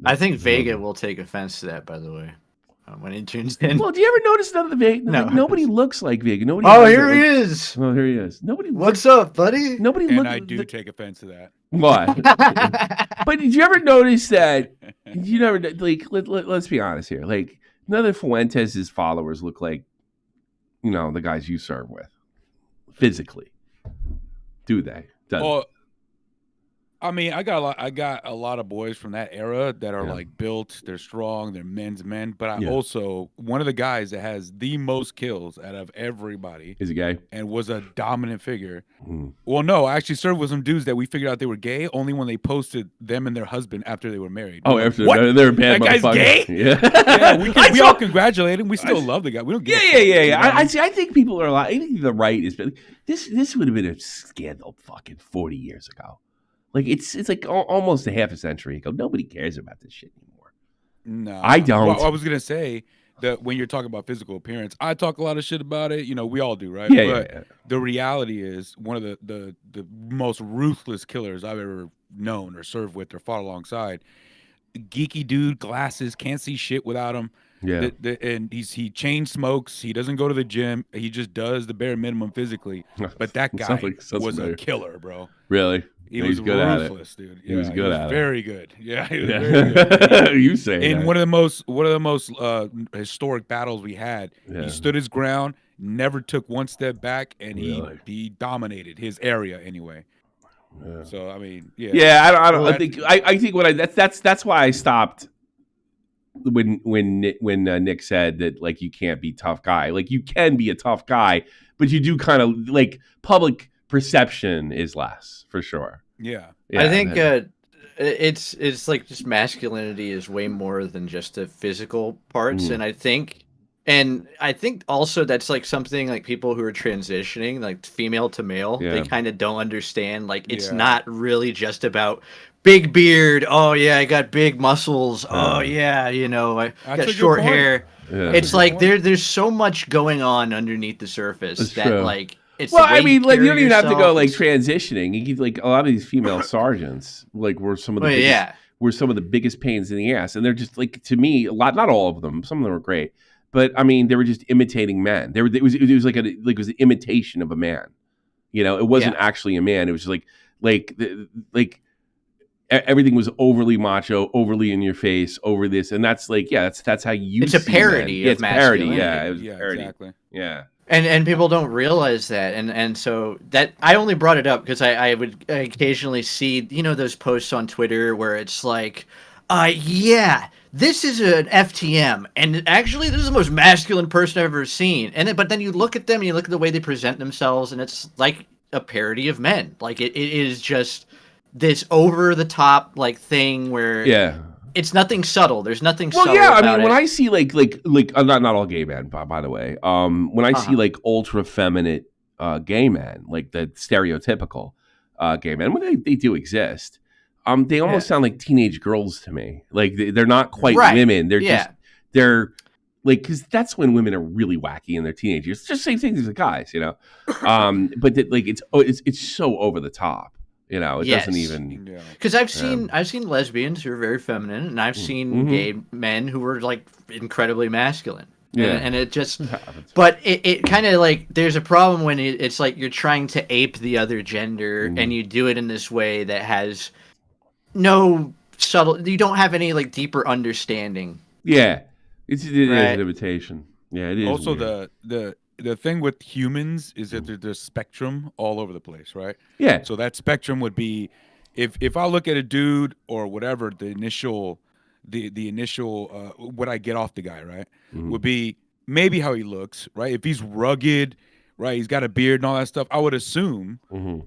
D: I think Vega will take offense to that, by the way, when he tunes in.
B: Well, do you ever notice none of the Vega?
D: No.
B: Like, nobody looks like Vega. Nobody.
D: Here he is.
B: Oh, here he is. Nobody.
D: What's up, buddy?
B: Nobody.
H: And I do take offense to that.
B: What? But did you ever notice that? You never like. Let's be honest here. Like, none of Fuentes' followers look like, you know, the guys you serve with, physically. Do they?
H: I mean, I got a lot of boys from that era that are like built, they're strong, they're men's men. But I also, one of the guys that has the most kills out of everybody
B: is a gay
H: and was a dominant figure. Well, no, I actually served with some dudes that we figured out they were gay only when they posted them and their husband after they were married.
B: Oh, after they're bad.
H: That guy's gay? Yeah, we all congratulate him. We still love the guy. We don't give
B: Yeah. I think people are I think the right is this would have been a scandal fucking 40 years ago. Like it's like almost a half a century ago. Nobody cares about this shit anymore.
H: No,
B: I don't.
H: Well, I was gonna say when you're talking about physical appearance, I talk a lot of shit about it. You know, we all do, right?
B: Yeah,
H: But the reality is, one of the most ruthless killers I've ever known or served with or fought alongside. Geeky dude, glasses, can't see shit without him.
B: Yeah.
H: And he chain smokes. He doesn't go to the gym. He just does the bare minimum physically. But that guy was a killer, bro.
B: Really?
H: He was
B: good
H: ruthless, dude.
B: He was good at it.
H: Very good. Yeah, he was very good.
B: You say
H: in
B: that.
H: one of the most historic battles we had, he stood his ground, never took one step back, and he dominated his area anyway. Yeah. So I mean,
B: I think that's why I stopped when Nick said that, like, you can't be tough guy. Like, you can be a tough guy, but you do kind of, like, public perception is less for sure.
D: Yeah, I think it's like just masculinity is way more than just the physical parts, and I think also that's like something like people who are transitioning, like female to male, they kind of don't understand. Like, it's not really just about big beard. Oh yeah, I got big muscles. Oh yeah, you know, I got short hair. Yeah. It's like there's so much going on underneath the surface like.
B: I mean, like, you don't even have to go like transitioning. You like a lot of these female sergeants, like, were some of the biggest pains in the ass, and they're just, like, to me, not all of them. Some of them were great, but I mean, they were just imitating men. It was like it was an imitation of a man. You know, it wasn't actually a man. It was just like everything was overly macho, overly in your face, over this, and that's like, that's how you.
D: It's a parody of masculinity.
B: Yeah, it was a parody.
H: Exactly.
B: Yeah.
D: And people don't realize that, and so that I only brought it up because I would occasionally see, you know, those posts on Twitter where it's like, this is an FTM, and actually this is the most masculine person I've ever seen. But then you look at them and you look at the way they present themselves, and it's like a parody of men. Like, it is just this over the top like thing where it's nothing subtle. There's nothing subtle about
B: I mean, when I see like not all gay men, by the way. When I see like ultra effeminate gay men, like the stereotypical gay men, when they do exist, they almost sound like teenage girls to me. Like, they're not quite women. They're they're like, because that's when women are really wacky in their teenagers. It's just the same thing as the guys, you know. But it's so over the top. You know, it doesn't even,
D: because I've seen lesbians who are very feminine, and I've seen gay men who are like incredibly masculine. And it just, but it kind of like, there's a problem when it's like you're trying to ape the other gender, and you do it in this way that has no subtle. You don't have any like deeper understanding.
B: Yeah, it is an imitation. Yeah, it is.
H: Also, the thing with humans is that there's spectrum all over the place, right?
B: Yeah.
H: So that spectrum would be, if I look at a dude or whatever, the initial what I get off the guy, right, would be maybe how he looks, right? If he's rugged, right, he's got a beard and all that stuff, I would assume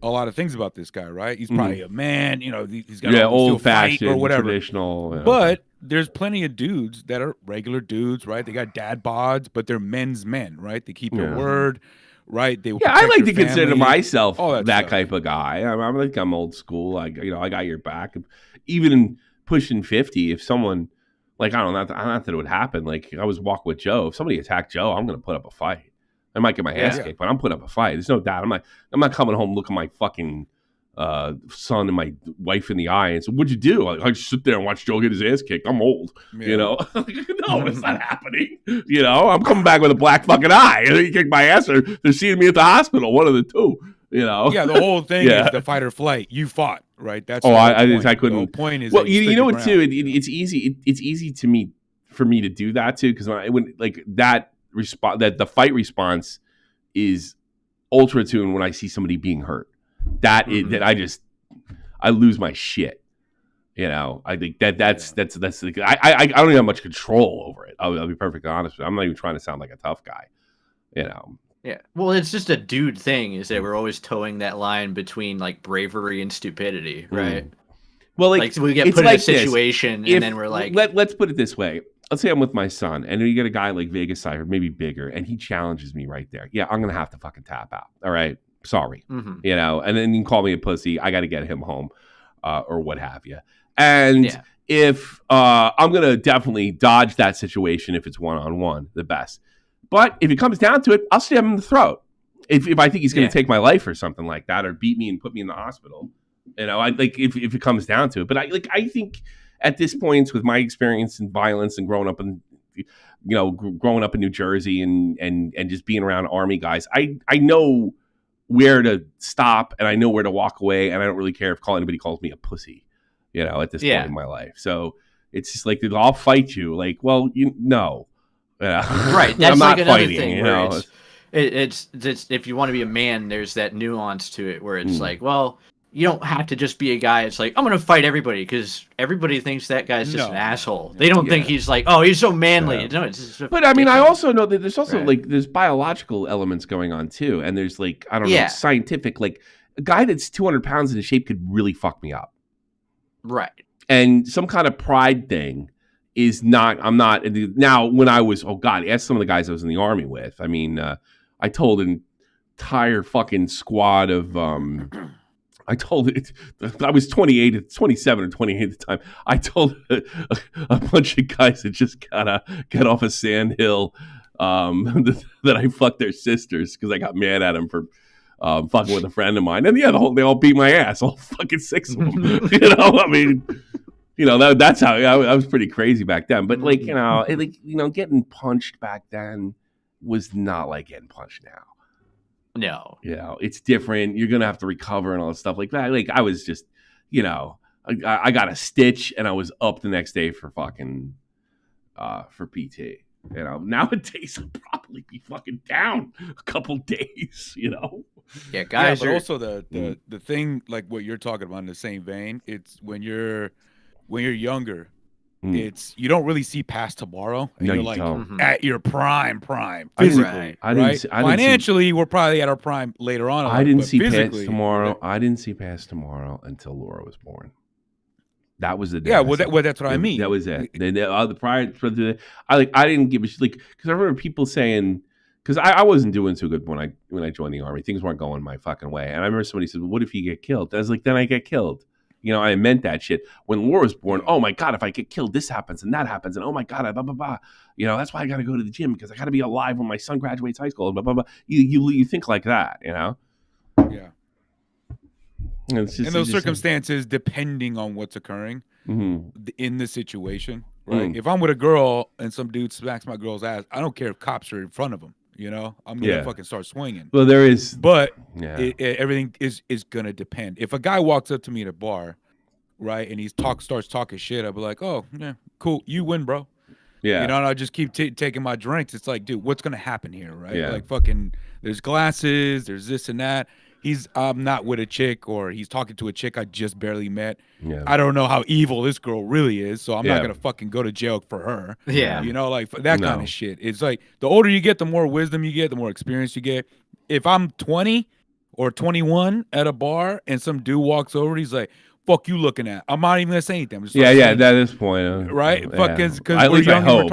H: a lot of things about this guy, right? He's probably a man, you know, he's got
B: old fashioned
H: or whatever,
B: traditional. You know.
H: But there's plenty of dudes that are regular dudes, right? They got dad bods, but they're men's men, right? They keep their word, right? They
B: I like to consider myself that type of guy. I'm old school. I got your back. Even in pushing 50, if someone, like, I don't know, not that it would happen. Like, I was walking with Joe. If somebody attacked Joe, I'm going to put up a fight. I might get my ass kicked, but I'm putting up a fight. There's no doubt. I'm not coming home looking my fucking son and my wife in the eye and say, "What'd you do?" I just sit there and watch Joe get his ass kicked. I'm old, you know. No, it's not happening. You know, I'm coming back with a black fucking eye. You kick my ass, or they're seeing me at the hospital. One of the two. You know.
H: Yeah, the whole thing is the fight or flight. You fought, right? That's
B: I couldn't.
H: The point is,
B: well, you know what too? It's easy. It's easy for me to do that too, because when like that response, that the fight response is ultra tuned when I see somebody being hurt. That is that I lose my shit. You know, I think that's I don't even have much control over it. I'll be perfectly honest with you. I'm not even trying to sound like a tough guy. You know.
D: Yeah. Well, it's just a dude thing, is that we're always towing that line between like bravery and stupidity, right?
B: Well, like
D: we get put in a situation and then we're like,
B: let's put it this way. Let's say I'm with my son, and you get a guy like Vegas-Eye, or maybe bigger, and he challenges me right there. Yeah, I'm gonna have to fucking tap out. All right, sorry, you know. And then you can call me a pussy. I got to get him home, or what have you. And if I'm gonna definitely dodge that situation if it's one-on-one, the best. But if it comes down to it, I'll stab him in the throat. If I think he's gonna take my life or something like that, or beat me and put me in the hospital, I like if it comes down to it. But I think at this point, with my experience in violence and growing up in New Jersey and just being around Army guys, I know where to stop and I know where to walk away, and I don't really care if anybody calls me a pussy, at this point in my life. So it's just like, I'll fight you. Like, well, no.
D: Right. That's
B: I'm
D: like
B: not
D: another
B: fighting,
D: thing. It's if you want to be a man, there's that nuance to it where it's like, well, you don't have to just be a guy. It's like, I'm going to fight everybody because everybody thinks that guy's just an asshole. They don't think he's like, oh, he's so manly. Yeah. No, it's just
B: but I mean, I also know that there's also there's biological elements going on too. And there's I don't know, scientific, a guy that's 200 pounds in shape could really fuck me up.
D: Right.
B: And some kind of pride thing is not, now when I was, ask some of the guys I was in the Army with. I mean, I told an entire fucking squad of, I was 27 or 28 at the time. I told a bunch of guys that just got off a sand hill that I fucked their sisters because I got mad at them for fucking with a friend of mine. And they all beat my ass, all fucking 6 of them. I mean, that's how I was pretty crazy back then. But getting punched back then was not like getting punched now.
D: No.
B: It's different. You're going to have to recover and all that stuff like that. Like, I was just, I got a stitch and I was up the next day for fucking, for PT. Nowadays I'd probably be fucking down a couple days,
D: Yeah, guys.
H: But also the thing, like what you're talking about in the same vein, it's when you're younger, it's you don't really see past tomorrow, and you're like at your prime physically. Financially, we're probably at our prime later on.
B: I didn't see past tomorrow. I didn't see past tomorrow until Laura was born. That was the day.
H: Yeah, that's what I mean.
B: That was it. The prior, I didn't give a shit, because I remember people saying, because I wasn't doing so good when I joined the Army. Things weren't going my fucking way, and I remember somebody said, well, "What if you get killed?" I was like, "Then I get killed." I meant that shit. When Laura was born, oh my God, if I get killed, this happens and that happens. And oh my God, blah, blah, blah. That's why I got to go to the gym, because I got to be alive when my son graduates high school. And blah, blah, blah. You think like that,
H: Yeah.
B: And
H: those circumstances, depending on what's occurring in the situation, right? If I'm with a girl and some dude smacks my girl's ass, I don't care if cops are in front of him. I'm gonna fucking start swinging.
B: Well, there is,
H: but everything is gonna depend. If a guy walks up to me at a bar, right, and he starts talking shit, I'll be like, "Oh, yeah, cool, you win, bro."
B: Yeah,
H: and I'll just keep taking my drinks. It's like, dude, what's gonna happen here, right?
B: Yeah.
H: Like, fucking, there's glasses, there's this and that. I'm not with a chick, or he's talking to a chick I just barely met.
B: Yeah.
H: I don't know how evil this girl really is, so I'm not gonna fucking go to jail for her.
D: Yeah,
H: like that kind of shit. It's like the older you get, the more wisdom you get, the more experience you get. If I'm 20 or 21 at a bar and some dude walks over, he's like, "Fuck you looking at?" I'm not even gonna say anything. I'm just
B: at this point,
H: right? Because we're young and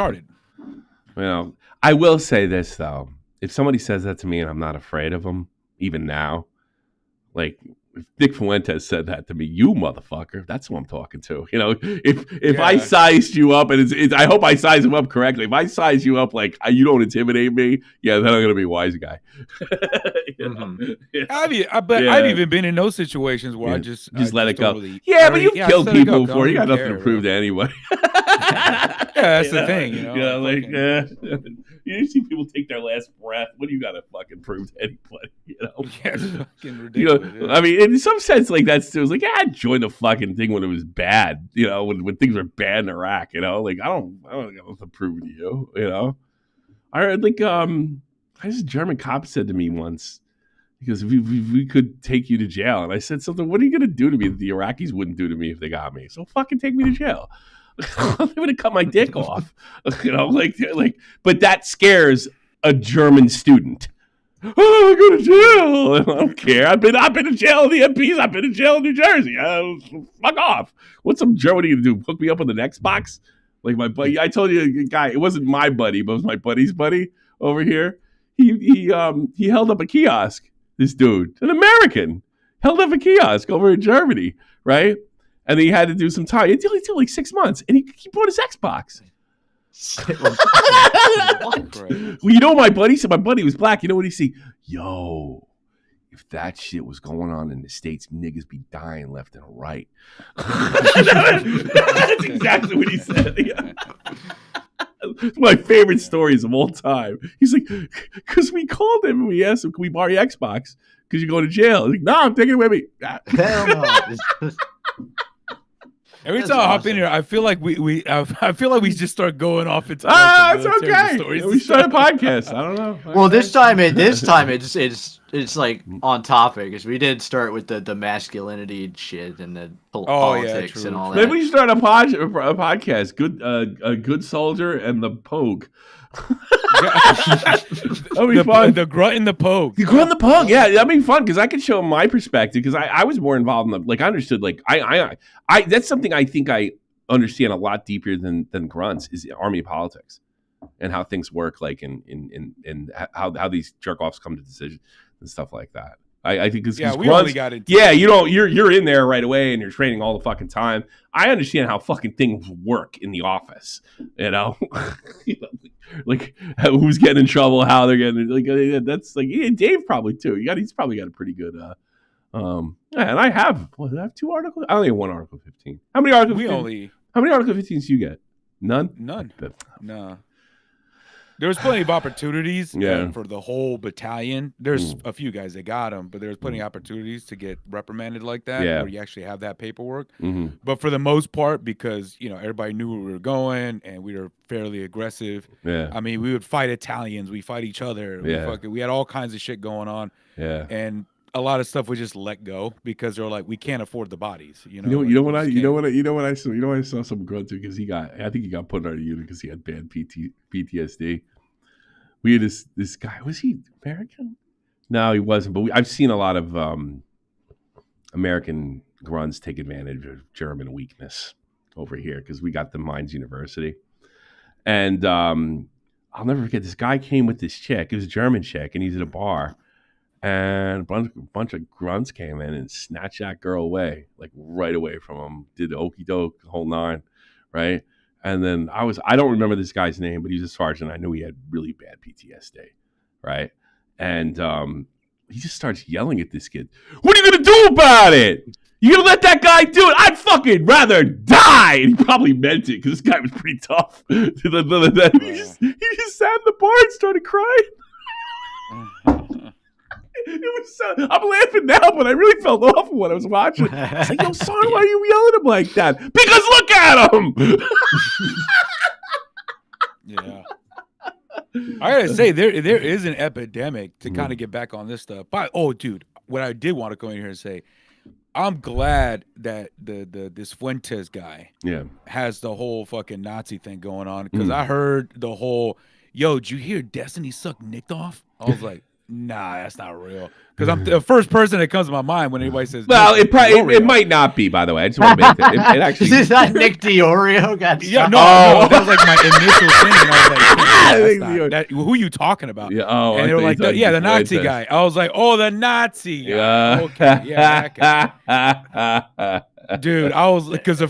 H: retarded.
B: I will say this though: if somebody says that to me and I'm not afraid of them, even now. Like, if Nick Fuentes said that to me, you motherfucker, that's who I'm talking to. If I sized you up, and I hope I size him up correctly. If I size you up like you don't intimidate me, then I'm gonna be a wise guy.
H: I've even been in those situations where I just
B: let it go.
H: Really,
B: but you've killed people before. You got nothing to prove to anybody.
H: That's the thing.
B: You see people take their last breath. What do you got to fucking prove to anybody?
H: It's fucking ridiculous.
B: I mean, in some sense, like that's it was like, I joined the fucking thing when it was bad. When things were bad in Iraq. I don't got nothing to prove to you. I heard this German cop said to me once, because we could take you to jail, and I said something. What are you gonna do to me that the Iraqis wouldn't do to me if they got me? So fucking take me to jail. They would have cut my dick off, but that scares a German student. Oh, I go to jail. I don't care. I've been to jail in the MPs. I've been to jail in New Jersey. Fuck off. What's some Germany gonna do? Hook me up with the next box? Like my buddy, I told you, guy. It wasn't my buddy, but it was my buddy's buddy over here. He held up a kiosk. This dude, an American, held up a kiosk over in Germany, right? and then he had to do some time. He did like 6 months, and he bought his Xbox.
D: What?
B: Well, you know, my buddy said, my buddy was black. You know what he said? Yo, if that shit was going on in the States, niggas be dying left and right. That's exactly what he said. Yeah. It's my favorite stories of all time. He's like, because we called him and we asked him, can we borrow your Xbox? Because you're going to jail. He's like, no, I'm taking it with me.
D: Hell no.
H: Every
D: That's
H: time I hop
D: awesome.
H: in here, I feel like I feel like we just start going off into
B: It's
H: military
B: okay.
H: stories.
B: We start a podcast. I don't know.
D: Well, this time it's like on topic, because we did start with the masculinity shit and the politics
H: true,
D: and all
B: Maybe
D: that.
B: we should start a podcast. A good soldier and the Pogue. That'd be fun.
H: The grunt and the poke.
B: You grunt the Pogue, yeah, that'd be fun because I could show my perspective because I was more involved in the I understood I that's something I think I understand a lot deeper than grunts is army politics and how things work in how these jerk offs come to decisions and stuff like that. I think because
H: we only got into
B: you're in there right away and you're training all the fucking time. I understand how fucking things work in the office, like who's getting in trouble, how they're getting that's like Dave probably too. He's probably got a pretty good and I have 2 articles. I only have 1 Article 15. How many Article 15s do you get? None.
H: No. There was plenty of opportunities for the whole battalion. There's a few guys that got them, but there was plenty of opportunities to get reprimanded like that, where you actually have that paperwork.
B: Mm-hmm.
H: But for the most part, because everybody knew where we were going and we were fairly aggressive.
B: Yeah.
H: I mean, we would fight Italians, we fight each other. We had all kinds of shit going on.
B: Yeah.
H: And a lot of stuff we just let go because they're like, we can't afford the bodies.
B: You know what I saw some grunt too because I think he got put on a unit because he had bad PTSD. We had this guy. Was he American? No, he wasn't. But I've seen a lot of American grunts take advantage of German weakness over here because we got the Mines University, and I'll never forget. This guy came with this chick. It was a German chick, and he's at a bar. And a bunch of grunts came in and snatched that girl away, like right away from him. Did the okey doke, the whole 9, right? And then I don't remember this guy's name, but he was a sergeant. I knew he had really bad PTSD, right? And he just starts yelling at this kid. What are you gonna do about it? You gonna let that guy do it? I'd fucking rather die. And he probably meant it because this guy was pretty tough. He just sat in the bar and started crying. It was I'm laughing now, but I really felt awful when I was watching. I was like, yo, son, why are you yelling at him like that? Because look at him!
H: Yeah. I gotta say, there is an epidemic to kind of get back on this stuff. But dude, what I did want to go in here and say, I'm glad that this Fuentes guy has the whole fucking Nazi thing going on because I heard the whole, did you hear Destiny sucked Nick off? I was like, nah, that's not real. Because I'm the first person that comes to my mind when anybody says.
B: Well, it might not be. By the way, I just want to make it actually.
D: Is that Nick DiOrio?
H: Yeah, no, that was like my initial thing, and I was like, who are you talking about?
B: Yeah,
H: and they were like, the Nazi guy. I was like, oh, the Nazi guy. Okay, yeah, that guy. Dude, I was because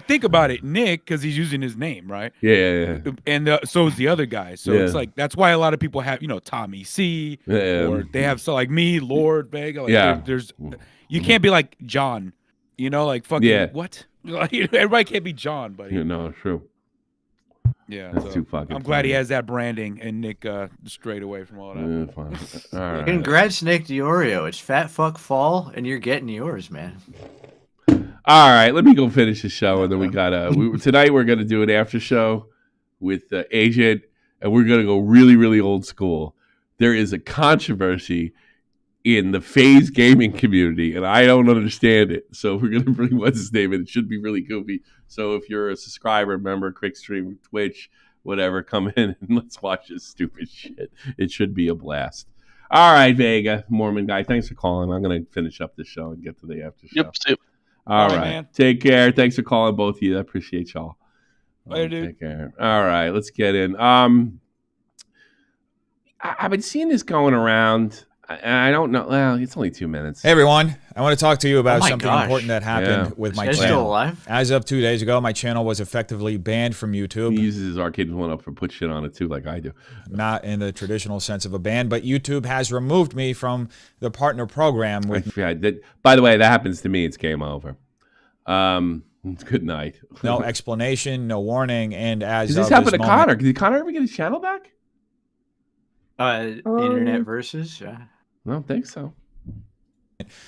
H: think about it, Nick, because he's using his name, right?
B: Yeah.
H: And so is the other guy. So it's like that's why a lot of people have, Tommy C, or they have like me, Lord Vega. Like, there's you can't be like John, like fucking what? Like, everybody can't be John, buddy.
B: True.
H: Yeah,
B: that's too fucking.
H: I'm glad he has that branding, and Nick strayed away from all that.
B: Fine. All right.
D: Congrats, Nick DiOrio. It's Fat Fuck Fall, and you're getting yours, man.
B: All right, let me go finish the show, and then we got tonight we're gonna do an after show with Agent, and we're gonna go really, really old school. There is a controversy in the phase gaming community, and I don't understand it. So we're gonna bring what's his name, and it should be really goofy. So if you're a subscriber, member, quick stream, Twitch, whatever, come in and let's watch this stupid shit. It should be a blast. All right, Vega, Mormon guy, thanks for calling. I'm gonna finish up the show and get to the after show.
G: Yep.
B: All right, man. Take care. Thanks for calling, both of you. I appreciate y'all.
H: Later, dude.
B: Take care. All right, let's get in. I've been seeing this going around. I don't know. Well, it's only 2 minutes.
I: Hey everyone, I want to talk to you about
D: Oh my
I: something
D: gosh.
I: important that happened
B: Yeah.
I: with my
D: Is he
I: channel.
D: still alive?
I: As of 2 days ago, my channel was effectively banned from YouTube.
B: He uses his arcade one up for put shit on it too, like I do.
I: Not in the traditional sense of a ban, but YouTube has removed me from the partner program with
B: By the way, that happens to me. It's game over. Good night.
I: no explanation, no warning, and as
B: Does this
I: of
B: happen to
I: moment,
B: Connor? Did Connor ever get his channel back?
D: Internet versus.
B: I don't think so.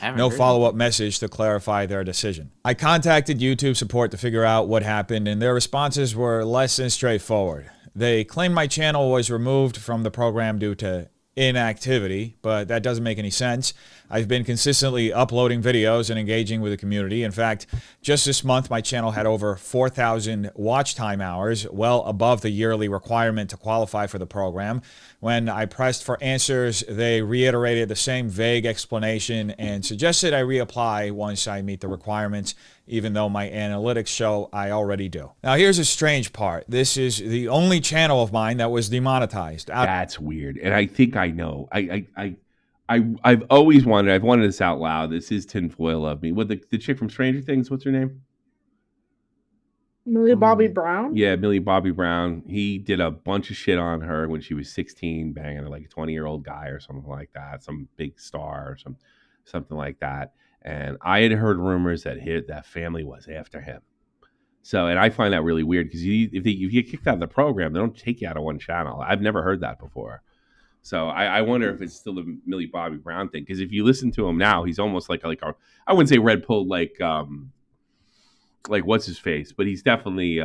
I: no follow-up message to clarify their decision. I contacted YouTube support to figure out what happened, and their responses were less than straightforward. They claimed my channel was removed from the program due to inactivity, but that doesn't make any sense. I've been consistently uploading videos and engaging with the community. In fact, just this month, my channel had over 4,000 watch time hours, well above the yearly requirement to qualify for the program. When I pressed for answers, they reiterated the same vague explanation and suggested I reapply once I meet the requirements, even though my analytics show I already do. Now, here's a strange part. This is the only channel of mine that was demonetized.
B: That's weird, and I think I know. I've always wanted. I've wanted this out loud. This is tinfoil of me. What the chick from Stranger Things? What's her name?
C: Millie Bobby Brown?
B: Yeah, Millie Bobby Brown. He did a bunch of shit on her when she was 16, banging like a 20-year-old guy or something like that, some big star or something like that. And I had heard rumors that that family was after him. So, and I find that really weird because if you get kicked out of the program, they don't take you out of one channel. I've never heard that before. So I wonder if it's still a Millie Bobby Brown thing. Because if you listen to him now, he's almost like I wouldn't say red pill like what's his face, but he's definitely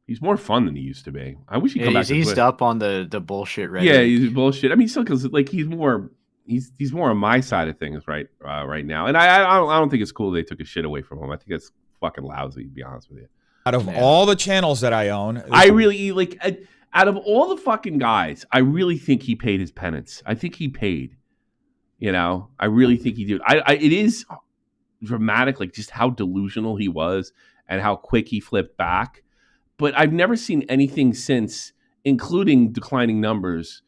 B: he's more fun than he used to be. I wish he'd come back.
D: He's eased up on the bullshit Reddit.
B: Yeah, he's bullshit. I mean, still because like he's more on my side of things right now, and I don't think it's cool they took his shit away from him. I think that's fucking lousy, to be honest with you.
I: Out of all the channels that I own,
B: I really like. Out of all the fucking guys, I really think he paid his penance. I think he paid. You know, I really think he did. It is dramatic, like just how delusional he was and how quick he flipped back. But I've never seen anything since, including declining numbers,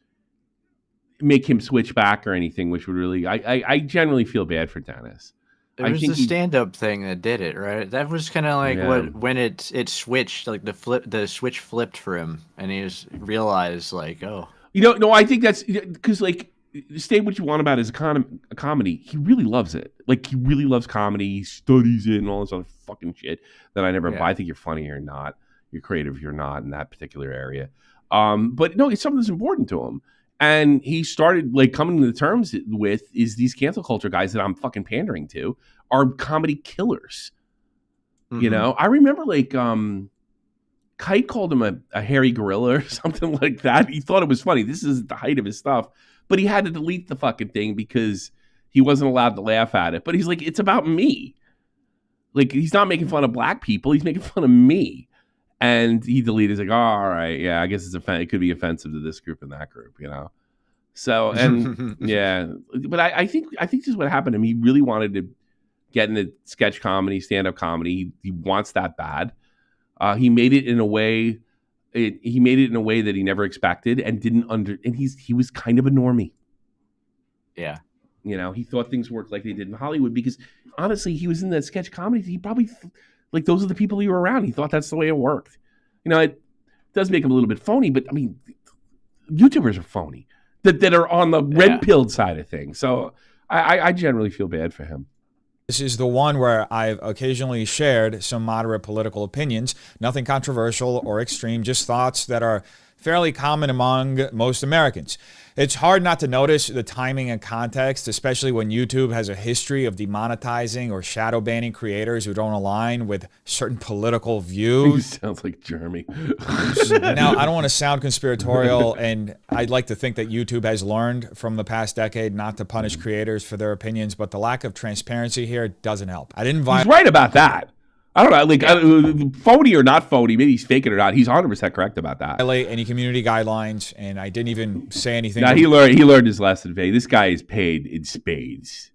B: make him switch back or anything, which would really. I generally feel bad for Dennis.
D: It was the stand-up thing that did it, right? That was kind of like when it switched, like the switch flipped for him, and he just realized, like, oh,
B: no, I think that's because like say what you want about his comedy, he really loves it. Like he really loves comedy. He studies it and all this other fucking shit that I never buy. I think you're funny or not. You're creative. You're not in that particular area. But no, it's something that's important to him. And he started like coming to the terms with is these cancel culture guys that I'm fucking pandering to are comedy killers. Mm-hmm. You know, I remember like Kite called him a hairy gorilla or something like that. He thought it was funny. This is the height of his stuff, but he had to delete the fucking thing because he wasn't allowed to laugh at it. But he's like, it's about me. Like he's not making fun of black people. He's making fun of me. And he deleted. He's like, oh, all right, yeah, I guess it could be offensive to this group and that group, you know. So and yeah, but I think this is what happened to him. He really wanted to get into sketch comedy, stand up comedy. He wants that bad. He made it in a way. He made it in a way that he never expected and didn't And he was kind of a normie.
D: Yeah,
B: you know, he thought things worked like they did in Hollywood because honestly, he was in that sketch comedy. He probably. Like, those are the people he were around. He thought that's the way it worked. You know, it does make him a little bit phony, but, I mean, YouTubers are phony that are on the red-pilled side of things. So I generally feel bad for him.
I: This is the one where I've occasionally shared some moderate political opinions, nothing controversial or extreme, just thoughts that are fairly common among most Americans. It's hard not to notice the timing and context, especially when YouTube has a history of demonetizing or shadow banning creators who don't align with certain political views.
B: Sounds like Jeremy.
I: Now, I don't want to sound conspiratorial, and I'd like to think that YouTube has learned from the past decade not to punish creators for their opinions, but the lack of transparency here doesn't help. I didn't
B: He's right about that. I don't know, like phony or not phony, maybe he's faking it or not. He's 100% correct about that.
I: Violate any community guidelines, and I didn't even say anything.
B: No, he learned his lesson, Vay. This guy is paid in spades.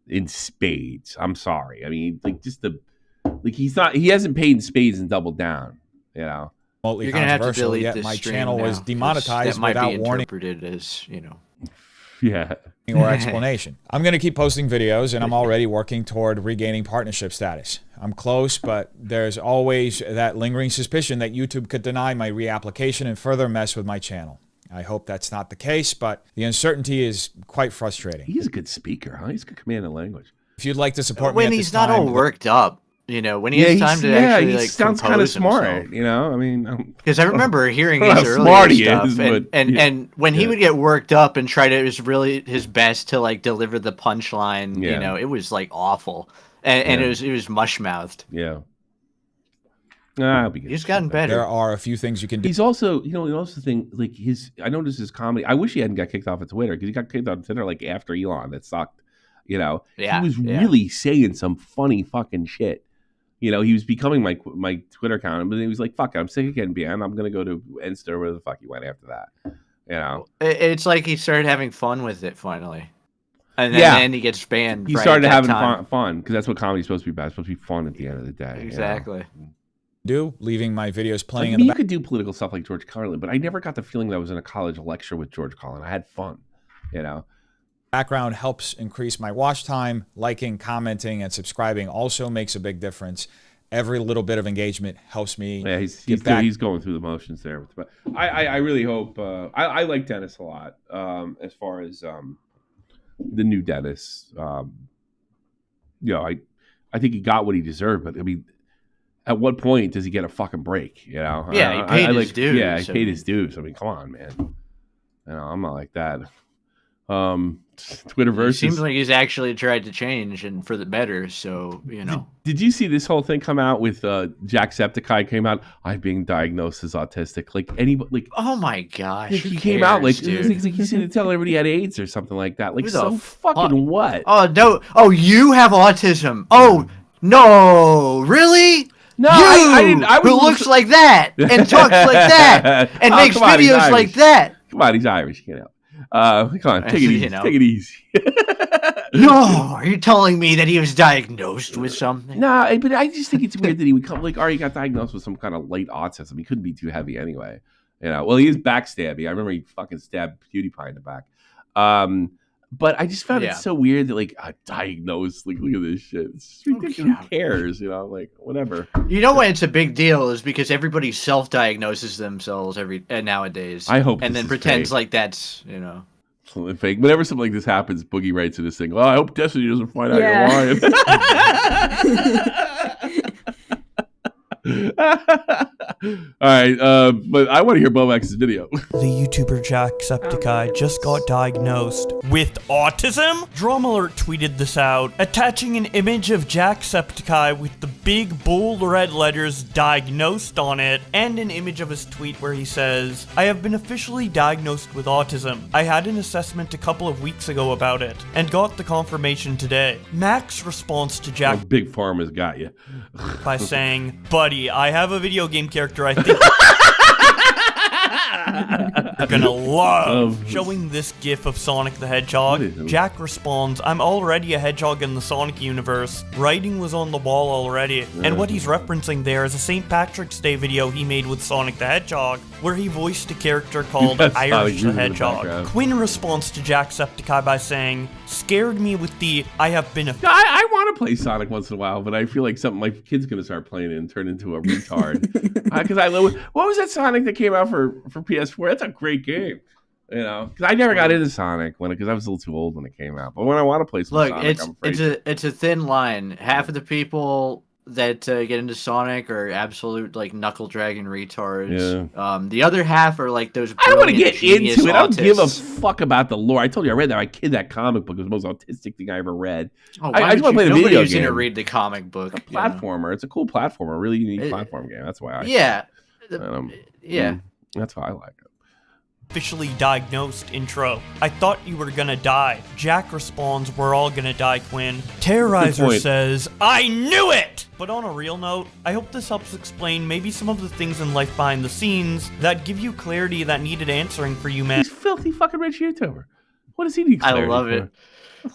B: In spades. I'm sorry. I mean, like he hasn't paid in spades and doubled down. You know,
D: you're gonna have to delete
I: yet
D: this
I: my
D: stream
I: channel
D: now,
I: was demonetized
D: that might
I: without
D: be
I: warning.
D: Interpreted as, you know.
B: Yeah.
I: Or explanation. I'm going to keep posting videos, and I'm already working toward regaining partnership status. I'm close, but there's always that lingering suspicion that YouTube could deny my reapplication and further mess with my channel. I hope that's not the case, but the uncertainty is quite frustrating.
B: He's a good speaker, huh? He's a good command of language.
I: If you'd like to support
D: when
I: me at
D: he's
I: this
D: not
I: time,
D: all worked up, when he has time to actually
B: he
D: like
B: sounds kind of
D: compose
B: smart,
D: himself.
B: I mean,
D: Because I remember hearing
B: I don't
D: his
B: know how
D: earlier
B: smart he
D: stuff,
B: is, but,
D: and when he would get worked up and try to, it was really his best to like deliver the punchline. It was like awful, and it was mush mouthed.
B: Yeah.
D: He's gotten better.
I: There are a few things you can do.
B: He's also, like I noticed his comedy. I wish he hadn't got kicked off of Twitter because he got kicked off of Twitter like after Elon. That sucked. He was really saying some funny fucking shit. He was becoming my Twitter account, but then he was like, "Fuck it, I'm sick of getting banned. I'm gonna go to Insta or where the fuck he went after that."
D: It's like he started having fun with it finally, and then he gets banned.
B: He started having fun because that's what comedy's supposed to be about. It's supposed to be fun at the end of the day.
D: Exactly.
I: Leaving my videos playing
B: in
I: the
B: you could do political stuff like George Carlin, but I never got the feeling that I was in a college lecture with George Carlin. I had fun,
I: Background helps increase my watch time. Liking, commenting, and subscribing also makes a big difference. Every little bit of engagement helps me.
B: Yeah, he's going through the motions there. But I really hope. I like Dennis a lot. As far as the new Dennis, I think he got what he desered. But I mean, at what point does he get a fucking break?
D: Yeah, he paid his dues.
B: Yeah, he paid his dues. I mean, come on, man. I'm not like that. Twitterverse.
D: It seems like he's actually tried to change and for the better. So
B: Did you see this whole thing come out with Jacksepticeye came out? I'm being diagnosed as autistic. Like anybody, like
D: oh my gosh,
B: he came out like it was like he said to tell everybody he had AIDS or something like that. Like so fucking what?
D: Oh no! Oh, you have autism? Oh no! Really?
B: No,
D: I
B: didn't.
D: Who looks like that and talks like that and makes videos like that?
B: Come on, he's Irish. Come on, take it easy.
D: No, are you telling me that he was diagnosed with something?
B: No, but I just think it's weird that he would come like, he got diagnosed with some kind of late autism. He couldn't be too heavy anyway. Well, he is backstabby. I remember he fucking stabbed PewDiePie in the back. But I just found it so weird that like diagnosed. Like, look at this shit. It's ridiculous. Who cares? Like whatever.
D: You know why it's a big deal is because everybody self-diagnoses themselves nowadays.
B: I hope,
D: and then pretends like that's
B: fake. Whenever something like this happens, Boogie writes in this thing. Well, I hope Destiny doesn't find out you're lying. All right, but I want to hear Bomax's video.
J: The YouTuber Jacksepticeye just got diagnosed with autism? Drum Alert tweeted this out, attaching an image of Jacksepticeye with the big bold red letters diagnosed on it, and an image of his tweet where he says, I have been officially diagnosed with autism. I had an assessment a couple of weeks ago about it, and got the confirmation today. Mac's response to Jack
B: Big Pharma's got you.
J: by saying, buddy, I have a video game character I think you're gonna love. Showing this gif of Sonic the Hedgehog, Jack responds, I'm already a hedgehog in the Sonic universe. Writing was on the wall already. And what he's referencing there is a St. Patrick's Day video he made with Sonic the Hedgehog, where he voiced a character called Irish the Hedgehog. Quinn responds to Jacksepticeye by saying, scared me with the, I have been a...
B: I want to play Sonic once in a while, but I feel like something my kid's going to start playing it and turn into a retard. Because I love... What was that Sonic that came out for PS4? That's a great game. Because I never got into Sonic because I was a little too old when it came out. But when I want to play some Sonic,
D: it's a thin line. Half of the people that get into Sonic are absolute like knuckle dragging retards. Yeah. The other half are like those.
B: I don't want to get into it. I don't give a
D: autists.
B: fuck about the lore. I told you I read that. My kid, that comic book was the most autistic thing I ever read.
D: Oh,
B: I just want to play the video game.
D: To read the comic book.
B: It's a platformer. It's a cool platformer. A really unique platform game. That's why I.
D: Yeah.
B: That's why I like it.
J: Officially diagnosed intro. I thought you were gonna die. Jack responds, we're all gonna die, Quinn. Terrorizer says, I knew it! But on a real note, I hope this helps explain maybe some of the things in life behind the scenes that give you clarity that needed answering for you, man.
B: He's filthy fucking rich YouTuber. What does he need clarity
D: I love
B: for?
D: it.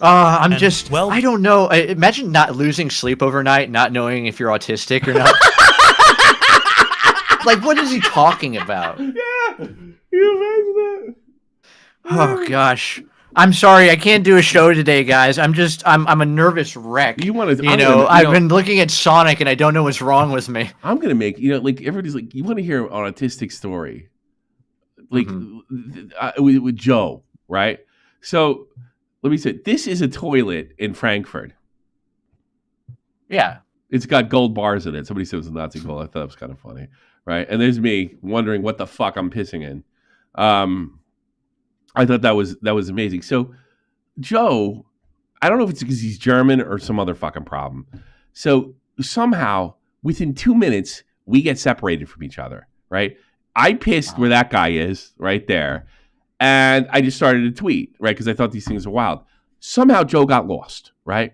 D: I don't know. Imagine not losing sleep overnight, not knowing if you're autistic or not. Like, what is he talking about?
B: Yeah. You imagine that?
D: Oh, gosh. I'm sorry, I can't do a show today, guys. I'm a nervous wreck. I've been looking at Sonic and I don't know what's wrong with me.
B: I'm gonna make like everybody's like, you want to hear an autistic story, like with Joe, right? So let me say, this is a toilet in Frankfurt.
D: Yeah,
B: it's got gold bars in it. Somebody said it was a Nazi gold. I thought it was kind of funny, right? And there's me wondering what the fuck I'm pissing in. I thought that was amazing. So Joe, I don't know if it's because he's German or some other fucking problem. So somehow within 2 minutes we get separated from each other, right? I pissed where that guy is right there, and I just started to tweet, right? Because I thought these things were wild. Somehow Joe got lost, right?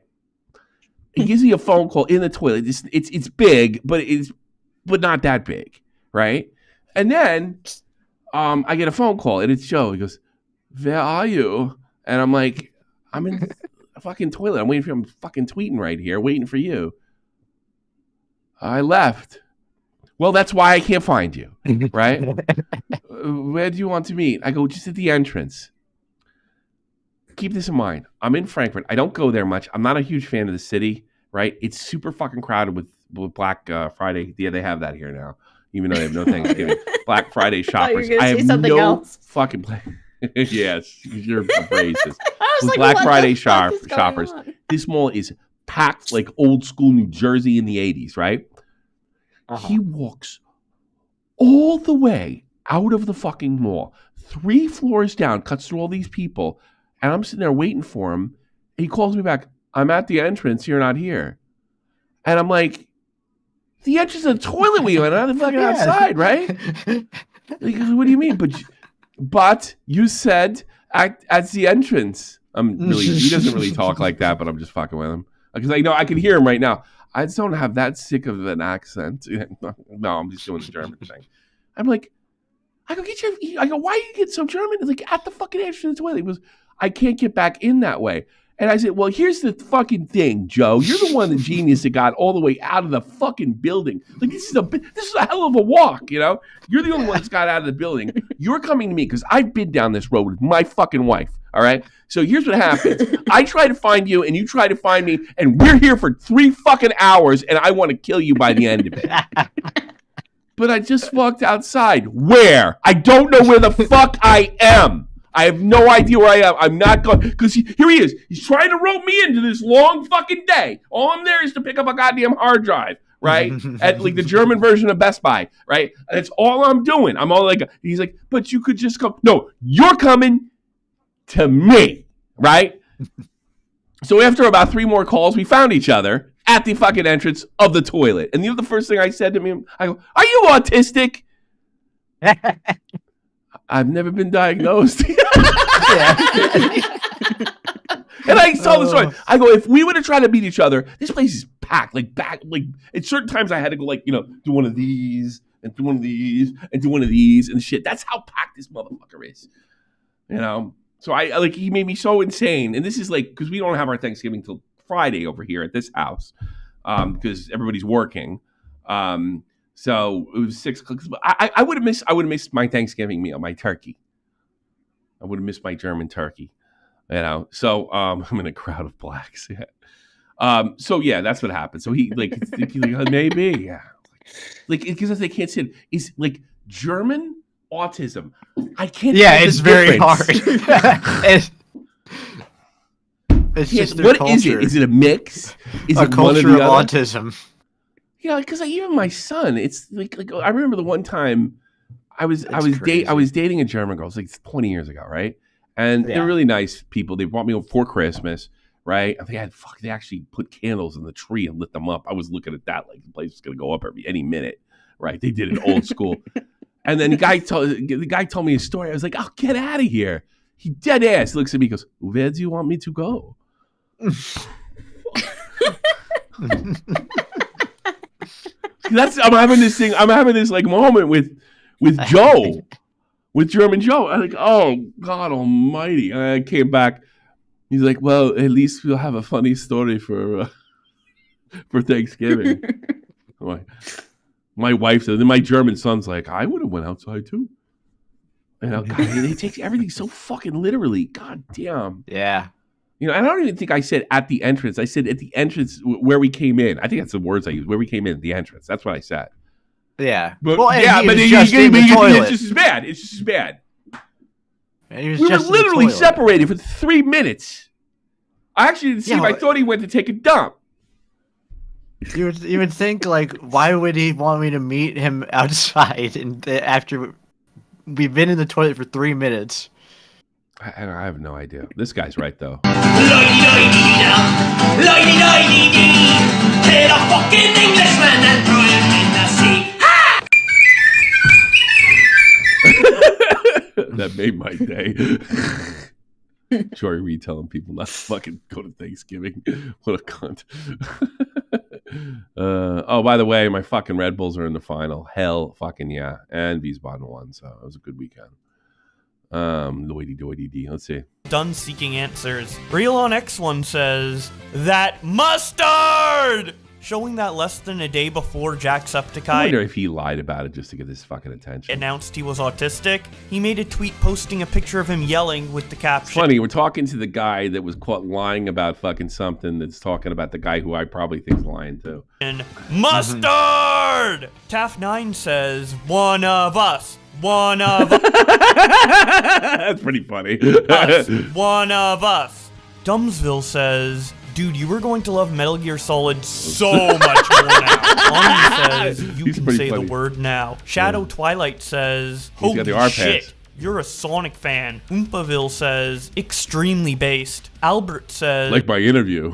B: He gives me a phone call in the toilet. It's big, but not that big, right? And then I get a phone call, and it's Joe. He goes, "Where are you?" And I'm like, "I'm in a fucking toilet. I'm waiting for you. I'm fucking tweeting right here, waiting for you." I left. Well, that's why I can't find you, right? Where do you want to meet? I go, just at the entrance. Keep this in mind. I'm in Frankfurt. I don't go there much. I'm not a huge fan of the city, right? It's super fucking crowded with Black Friday. Yeah, they have that here now, even though they have no Thanksgiving. Black Friday shoppers.
C: I have no
B: else. Fucking yes, you're racist. With Black Friday shoppers. This mall is packed like old school New Jersey in the 80s, right? He walks all the way out of the fucking mall, 3 floors down, cuts through all these people, and I'm sitting there waiting for him. He calls me back. "I'm at the entrance. You're not here." And I'm like, "The entrance of the toilet we went on, the fucking outside, right?" He goes, "What do you mean?" But you said at the entrance. He doesn't really talk like that, but I'm just fucking with him because I know I can hear him right now. I just don't have that sick of an accent. No, I'm just doing the German thing. I'm like, I go, "Why you get so German?" It's like, at the fucking entrance of the toilet. He goes, "I can't get back in that way." And I said, "Well, here's the fucking thing, Joe. You're the one, the genius that got all the way out of the fucking building. Like, this is a hell of a walk, you know? You're the only one that's got out of the building. You're coming to me because I've been down this road with my fucking wife, all right? So here's what happens. I try to find you, and you try to find me, and we're here for 3 fucking hours, and I want to kill you by the end of it." But I just walked outside. Where? I don't know where the fuck I am. I have no idea where I am. I'm not going, because here he is. He's trying to rope me into this long fucking day. All I'm there is to pick up a goddamn hard drive, right? At like the German version of Best Buy, right? That's all I'm doing. I'm all like, he's like, "But you could just come." No, you're coming to me, right? So after about 3 more calls, we found each other at the fucking entrance of the toilet. And the first thing I said to him, I go, "Are you autistic?" "I've never been diagnosed." And I told the story. I go, "If we were to try to meet each other, this place is packed. Like at certain times I had to go do one of these and do one of these and do one of these and shit. That's how packed this motherfucker is. You know? So I he made me so insane. And this is because we don't have our Thanksgiving till Friday over here at this house. Because everybody's working. So it was 6 o'clock. I would have missed my Thanksgiving meal, my turkey. I would have missed my German turkey, you know. So I'm in a crowd of blacks. Yeah. So yeah, that's what happened. So he's like, maybe, yeah, because they can't see it. Is German autism. I can't.
D: Yeah, it's very hard. It's just
B: what
D: culture.
B: Is it? Is it a mix? Is
D: a
B: it
D: culture
B: one
D: of
B: or the
D: autism?
B: Yeah, because even my son, it's like I remember the one time I was dating a German girl. It was 20 years ago, right? And they're really nice people. They brought me over for Christmas, right? And they actually put candles in the tree and lit them up. I was looking at that like the place was gonna go up any minute, right? They did it old school. And then the guy told me a story. I was like, "Oh, get out of here!" He dead ass he looks at me, and goes, "Where do you want me to go?" I'm having this moment with Joe, with German Joe. I'm like, "Oh God Almighty!" And I came back. He's like, "Well, at least we'll have a funny story for Thanksgiving." My wife said, and my German son's like, "I would have went outside too." You know, God, they take everything so fucking literally. God damn.
D: Yeah.
B: You know, I don't even think I said at the entrance. I said at the entrance where we came in. I think that's the words I used. Where we came in, at the entrance. That's what I said.
D: Yeah.
B: But
D: well,
B: yeah, but
D: it's just
B: as bad. It's just as bad. We were literally separated for 3 minutes. I actually didn't see him. I thought he went to take a dump.
D: You would think, like, why would he want me to meet him outside and after we've been in the toilet for 3 minutes?
B: I have no idea. This guy's right, though.
A: Hit a fucking Englishman and throw him in the sea.
B: That made my day. Jory Reid telling people not to fucking go to Thanksgiving. What a cunt. Oh, by the way, my fucking Red Bulls are in the final. Hell fucking yeah. And Wiesbaden won, so it was a good weekend. Doity. Let's see.
J: Done seeking answers. Real on X1 says, that mustard! Showing that less than a day before Jacksepticeye
B: I wonder if he lied about it just to get this fucking attention.
J: Announced he was autistic, he made a tweet posting a picture of him yelling with the caption.
B: It's funny, we're talking to the guy that was caught lying about fucking something that's talking about the guy who I probably think's lying too.
J: Mustard! Taff9 says, one of us. One of us.
B: That's pretty funny.
J: Us. One of us. Dumsville says, dude, you were going to love Metal Gear Solid so much more now. Omni says, you can say funny. The word now. Shadow Twilight says, holy shit, you're a Sonic fan. Oompaville says, extremely based. Albert says,
B: like my interview.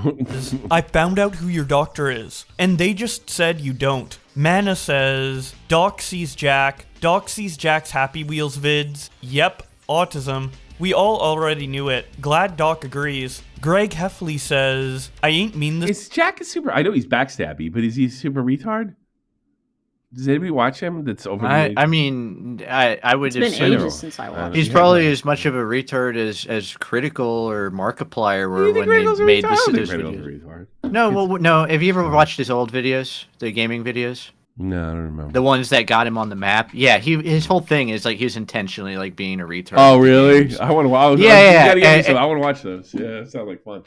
J: I found out who your doctor is, and they just said you don't. Mana says, Doc sees Jack. Doc sees Jack's Happy Wheels vids. Yep, autism. We all already knew it. Glad Doc agrees. Greg Heffley says, I ain't mean this.
B: Is Jack a super... I know he's backstabby, but is he a super retard? Does anybody watch him that's over the
D: I mean, I would
C: It's been
D: assume
C: ages since I watched
D: he's
C: it.
D: probably as much of a retard as Critical or Markiplier were when they made this video. No, have you ever watched his old videos, the gaming videos?
B: No, I don't remember.
D: The ones that got him on the map. Yeah, his whole thing is like he was intentionally like being a retard.
B: Oh, really? I want to. I want to watch those. Yeah, that sounds like fun.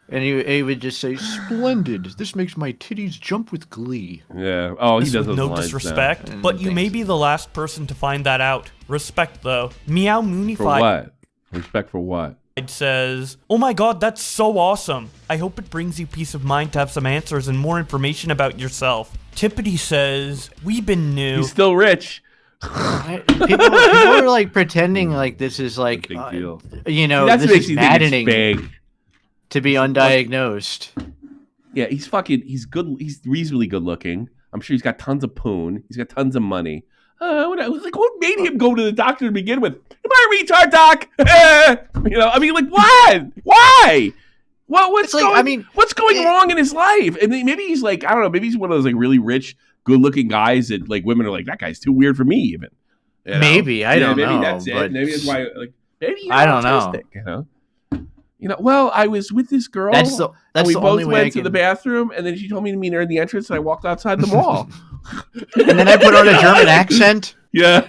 D: And he would just say, "Splendid! This makes my titties jump with glee."
B: Yeah. Oh, he does.
J: With no disrespect, but you may be the last person to find that out. Respect, though. Meow Moonified.
B: For what? Respect for what?
J: It says, oh my god, that's so awesome. I hope it brings you peace of mind to have some answers and more information about yourself. Tippity says, we've been new.
B: He's still rich.
D: people are like pretending like this is like,
B: big deal.
D: You know,
B: that's
D: this is maddening
B: big.
D: To be undiagnosed.
B: Yeah, he's good. He's reasonably good looking. I'm sure he's got tons of poon. He's got tons of money. What made him go to the doctor to begin with? Am I a retard, doc? You know, I mean, like, what? Why? What's going wrong in his life? And maybe he's like, I don't know, maybe he's one of those like really rich, good-looking guys that like women are like, that guy's too weird for me, even. You know?
D: Maybe I don't know.
B: Maybe that's it. Maybe that's why. Like, maybe he's
D: I don't
B: autistic,
D: know.
B: You know. Well, I was with this girl.
D: That's the
B: we
D: the
B: both
D: only way
B: went to the bathroom, and then she told me to meet her in the entrance, and I walked outside the mall.
D: And then I put on a German accent.
B: Yeah.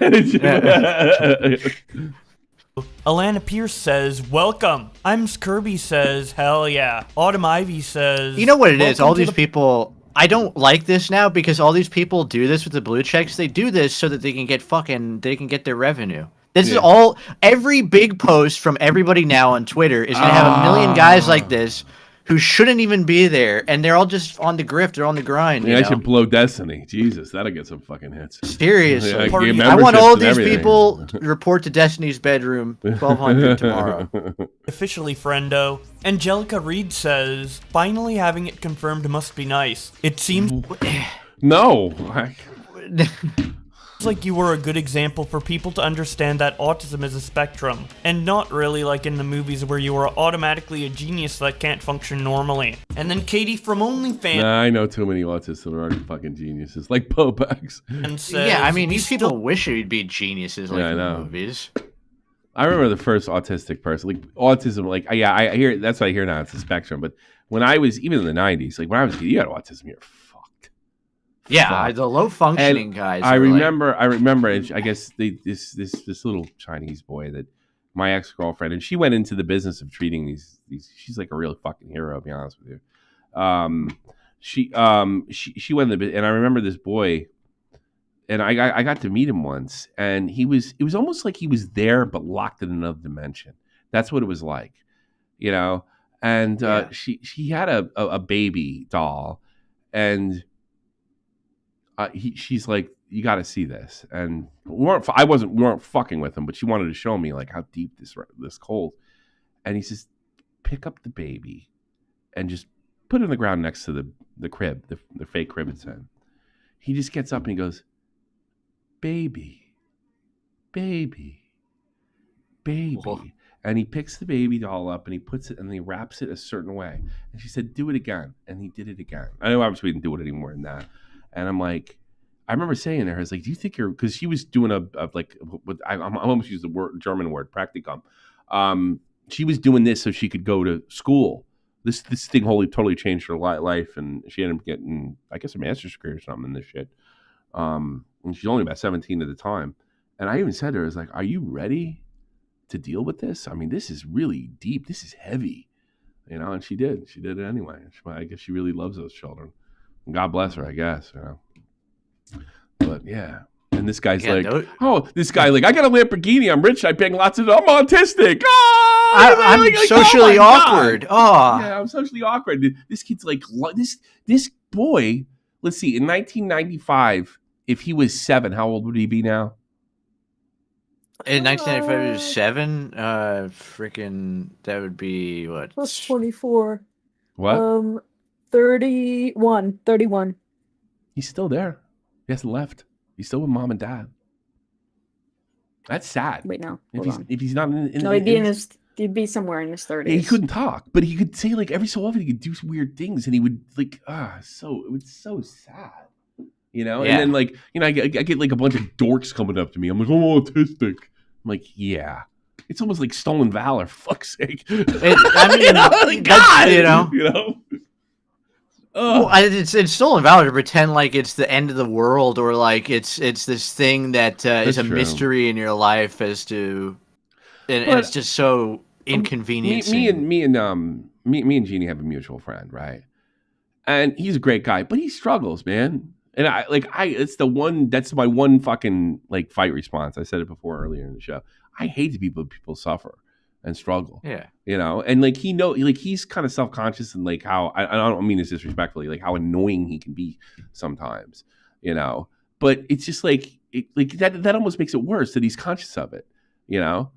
J: Alana Pierce says, welcome. I'm Kirby says, hell yeah. Autumn Ivy says,
D: you know what it is? All these people, I don't like this now because all these people do this with the blue checks. They do this so that they can get their revenue. This is all, every big post from everybody now on Twitter is going to have a million guys like this who shouldn't even be there, and they're all just on the grift, they're on the grind.
B: Yeah, I should blow Destiny. Jesus, that'll get some fucking hits.
D: Seriously.
B: Yeah,
D: I want all these people to report to Destiny's bedroom, 1200 tomorrow.
J: Officially, friendo. Angelica Reed says, finally having it confirmed must be nice. It seems...
B: No.
J: It's like you were a good example for people to understand that autism is a spectrum, and not really like in the movies where you are automatically a genius that can't function normally. And then Katie from OnlyFans...
B: Nah, I know too many autists that are already fucking geniuses, like Popax.
J: And says,
D: yeah, I mean, these people wish they'd be geniuses like in the movies.
B: I remember the first autistic person, like autism, like, yeah, I hear, that's what I hear now, it's a spectrum, but when I was, even in the 90s, like when I was a kid, you had autism, you're
D: Yeah, the low functioning guys.
B: I remember. And I guess this little Chinese boy that my ex girlfriend, and she went into the business of treating these. She's like a real fucking hero, to be honest with you. She went in the, and I remember this boy, and I got to meet him once, and it was almost like he was there but locked in another dimension. That's what it was like, you know. And she had a baby doll, and she's like, you got to see this. And we weren't fucking with him, but she wanted to show me like how deep this cold. And he says, pick up the baby and just put it on the ground next to the crib, the fake crib it's in. He just gets up and he goes, baby. Whoa. And he picks the baby doll up and he puts it and he wraps it a certain way. And she said, do it again. And he did it again. I know obviously we didn't do it any more than that. And I'm like, I remember saying to her, I was like, do you think you're, because she was doing I'm almost using the German word, practicum. She was doing this so she could go to school. This thing totally changed her life. And she ended up getting, I guess, a master's degree or something in this shit. And she's only about 17 at the time. And I even said to her, I was like, are you ready to deal with this? I mean, this is really deep. This is heavy, you know. And she did it anyway. I guess she really loves those children. And God bless her, I guess, you know. But yeah, and this guy's I got a Lamborghini. I'm rich. I bang lots of. I'm autistic. Oh,
D: I'm socially awkward. Oh,
B: yeah, I'm socially awkward. This kid's like this boy. Let's see. In 1995, if he was 7, how old would he be now?
D: In 1995, he was 7. Freaking, that would be what?
C: Plus 24.
B: What?
C: 31.
B: He's still there. He hasn't left. He's still with mom and dad. That's sad.
C: Wait, no.
B: If he's not in
C: no, he'd be somewhere in his 30s.
B: He couldn't talk, but he could say like every so often he could do some weird things, and he would like it was so sad, you know. Yeah. And then like I get like a bunch of dorks coming up to me. I'm like, I'm autistic. I'm like, yeah. It's almost like stolen valor. Fuck's sake.
D: I mean,
B: God,
D: you know.
B: Well,
D: it's stolen valor to pretend like it's the end of the world, or like it's this thing that is a mystery in your life as to, and it's just so inconveniencing.
B: Me and Jeannie have a mutual friend, right? And he's a great guy, but he struggles, man. And that's my one fucking like fight response. I said it before earlier in the show. I hate the people suffer and struggle.
D: Yeah.
B: You know, and like he's kind of self-conscious and like how I don't mean this disrespectfully, like how annoying he can be sometimes, you know. But it's just like that almost makes it worse that he's conscious of it, you know.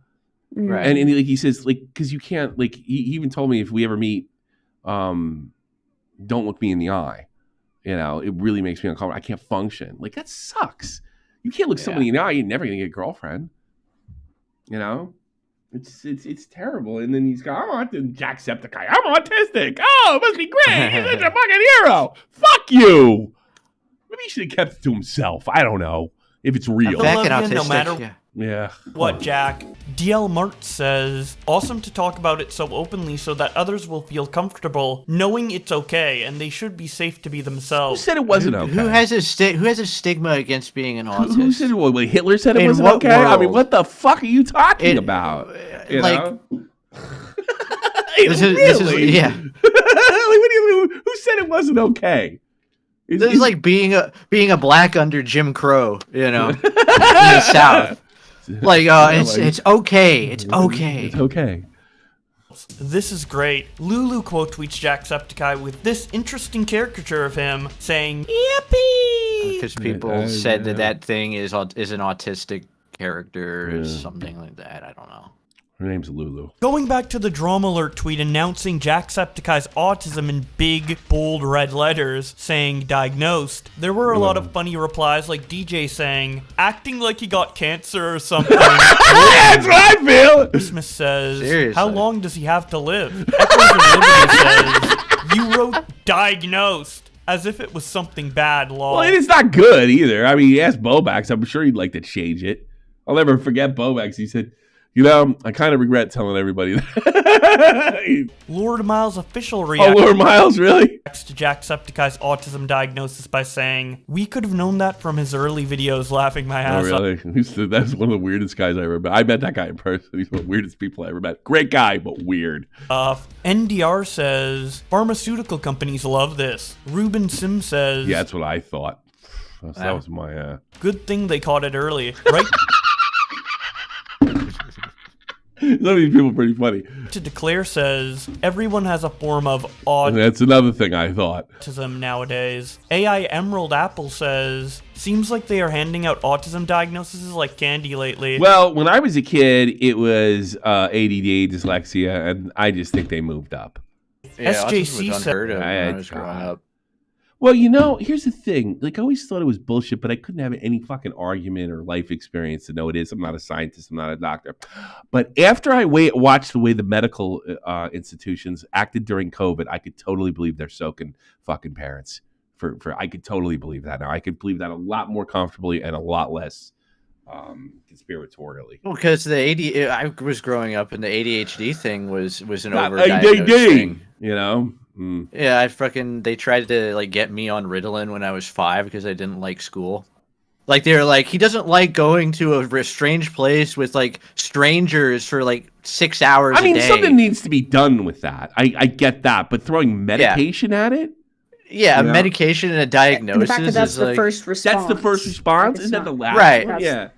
D: Right.
B: And like he says, like, because you can't, like, he even told me if we ever meet, don't look me in the eye. You know, it really makes me uncomfortable. I can't function. Like, that sucks. You can't look somebody in the eye. You're never gonna get a girlfriend. You know, it's terrible. And then he's got, Jacksepticeye. I'm autistic. Oh, it must be great. He's such a fucking hero. Fuck you. Maybe he should have kept it to himself. I don't know if it's real.
J: No matter
B: Yeah.
J: what, Jack. DL Mart says, awesome to talk about it so openly so that others will feel comfortable knowing it's okay and they should be safe to be themselves.
B: Who said it wasn't okay?
D: Who has a stigma against being an autist?
B: Who said it was? Wait, Hitler said it wasn't okay?
D: World?
B: I mean, what the fuck are you talking about? You know?
D: This is yeah.
B: Who said it wasn't okay?
D: This is like being a black under Jim Crow, you know, in the South. Like, it's okay. It's okay.
B: It's okay.
J: This is great. Lulu quote tweets Jacksepticeye with this interesting caricature of him saying, "Yippee!"
D: Because people said that thing is an autistic character or something like that. I don't know.
B: Her name's Lulu.
J: Going back to the Drama Alert tweet announcing Jacksepticeye's autism in big, bold red letters, saying diagnosed, there were a lot of funny replies like DJ saying, acting like he got cancer or something.
B: That's what I feel!
J: Christmas says,
D: seriously?
J: How long does he have to live? Echoes of Liberty says, you wrote diagnosed. As if it was something bad, lol.
B: Well, it's not good either. I mean, he asked Bobax. I'm sure he'd like to change it. I'll never forget Bobax. He said, You know, I kind of regret telling everybody that.
J: Lord Miles' official
B: Oh,
J: reaction
B: Lord Miles, really?
J: to Jacksepticeye's autism diagnosis by saying, "We could have known that from his early videos, laughing my
B: Oh,
J: ass off."
B: really? That's one of the weirdest guys I ever met. I met that guy in person. He's one of the weirdest people I ever met. Great guy, but weird.
J: NDR says, pharmaceutical companies love this. Ruben Sim says,
B: Yeah, that's what I thought. That was my...
J: good thing they caught it early, right?
B: Some of these people are pretty funny.
J: To Declare says, everyone has a form of autism.
B: That's another thing I thought.
J: Nowadays. AI Emerald Apple says, seems like they are handing out autism diagnoses like candy lately.
B: Well, when I was a kid, it was ADD, dyslexia, and I just think they moved up.
D: Yeah,
J: SJC
D: was unheard of when I was growing up.
B: Well, you know, here's the thing. Like, I always thought it was bullshit, but I couldn't have any fucking argument or life experience to know it is. I'm not a scientist. I'm not a doctor. But after I watched the way the medical institutions acted during COVID, I could totally believe they're soaking fucking parents. I could totally believe that now. I could believe that a lot more comfortably and a lot less conspiratorially.
D: Well, because I was growing up and the ADHD thing was an overdiagnosed thing.
B: You know?
D: Yeah, they tried to like get me on Ritalin when I was 5 because I didn't like school. Like they were like, he doesn't like going to a strange place with like strangers for like 6 hours a day. I mean,
B: something needs to be done with that. I get that, but throwing medication at it?
D: Yeah, medication and a diagnosis.
C: The fact that that's the first response.
B: That's the first response? Isn't that the last
D: right.
B: one? Yeah.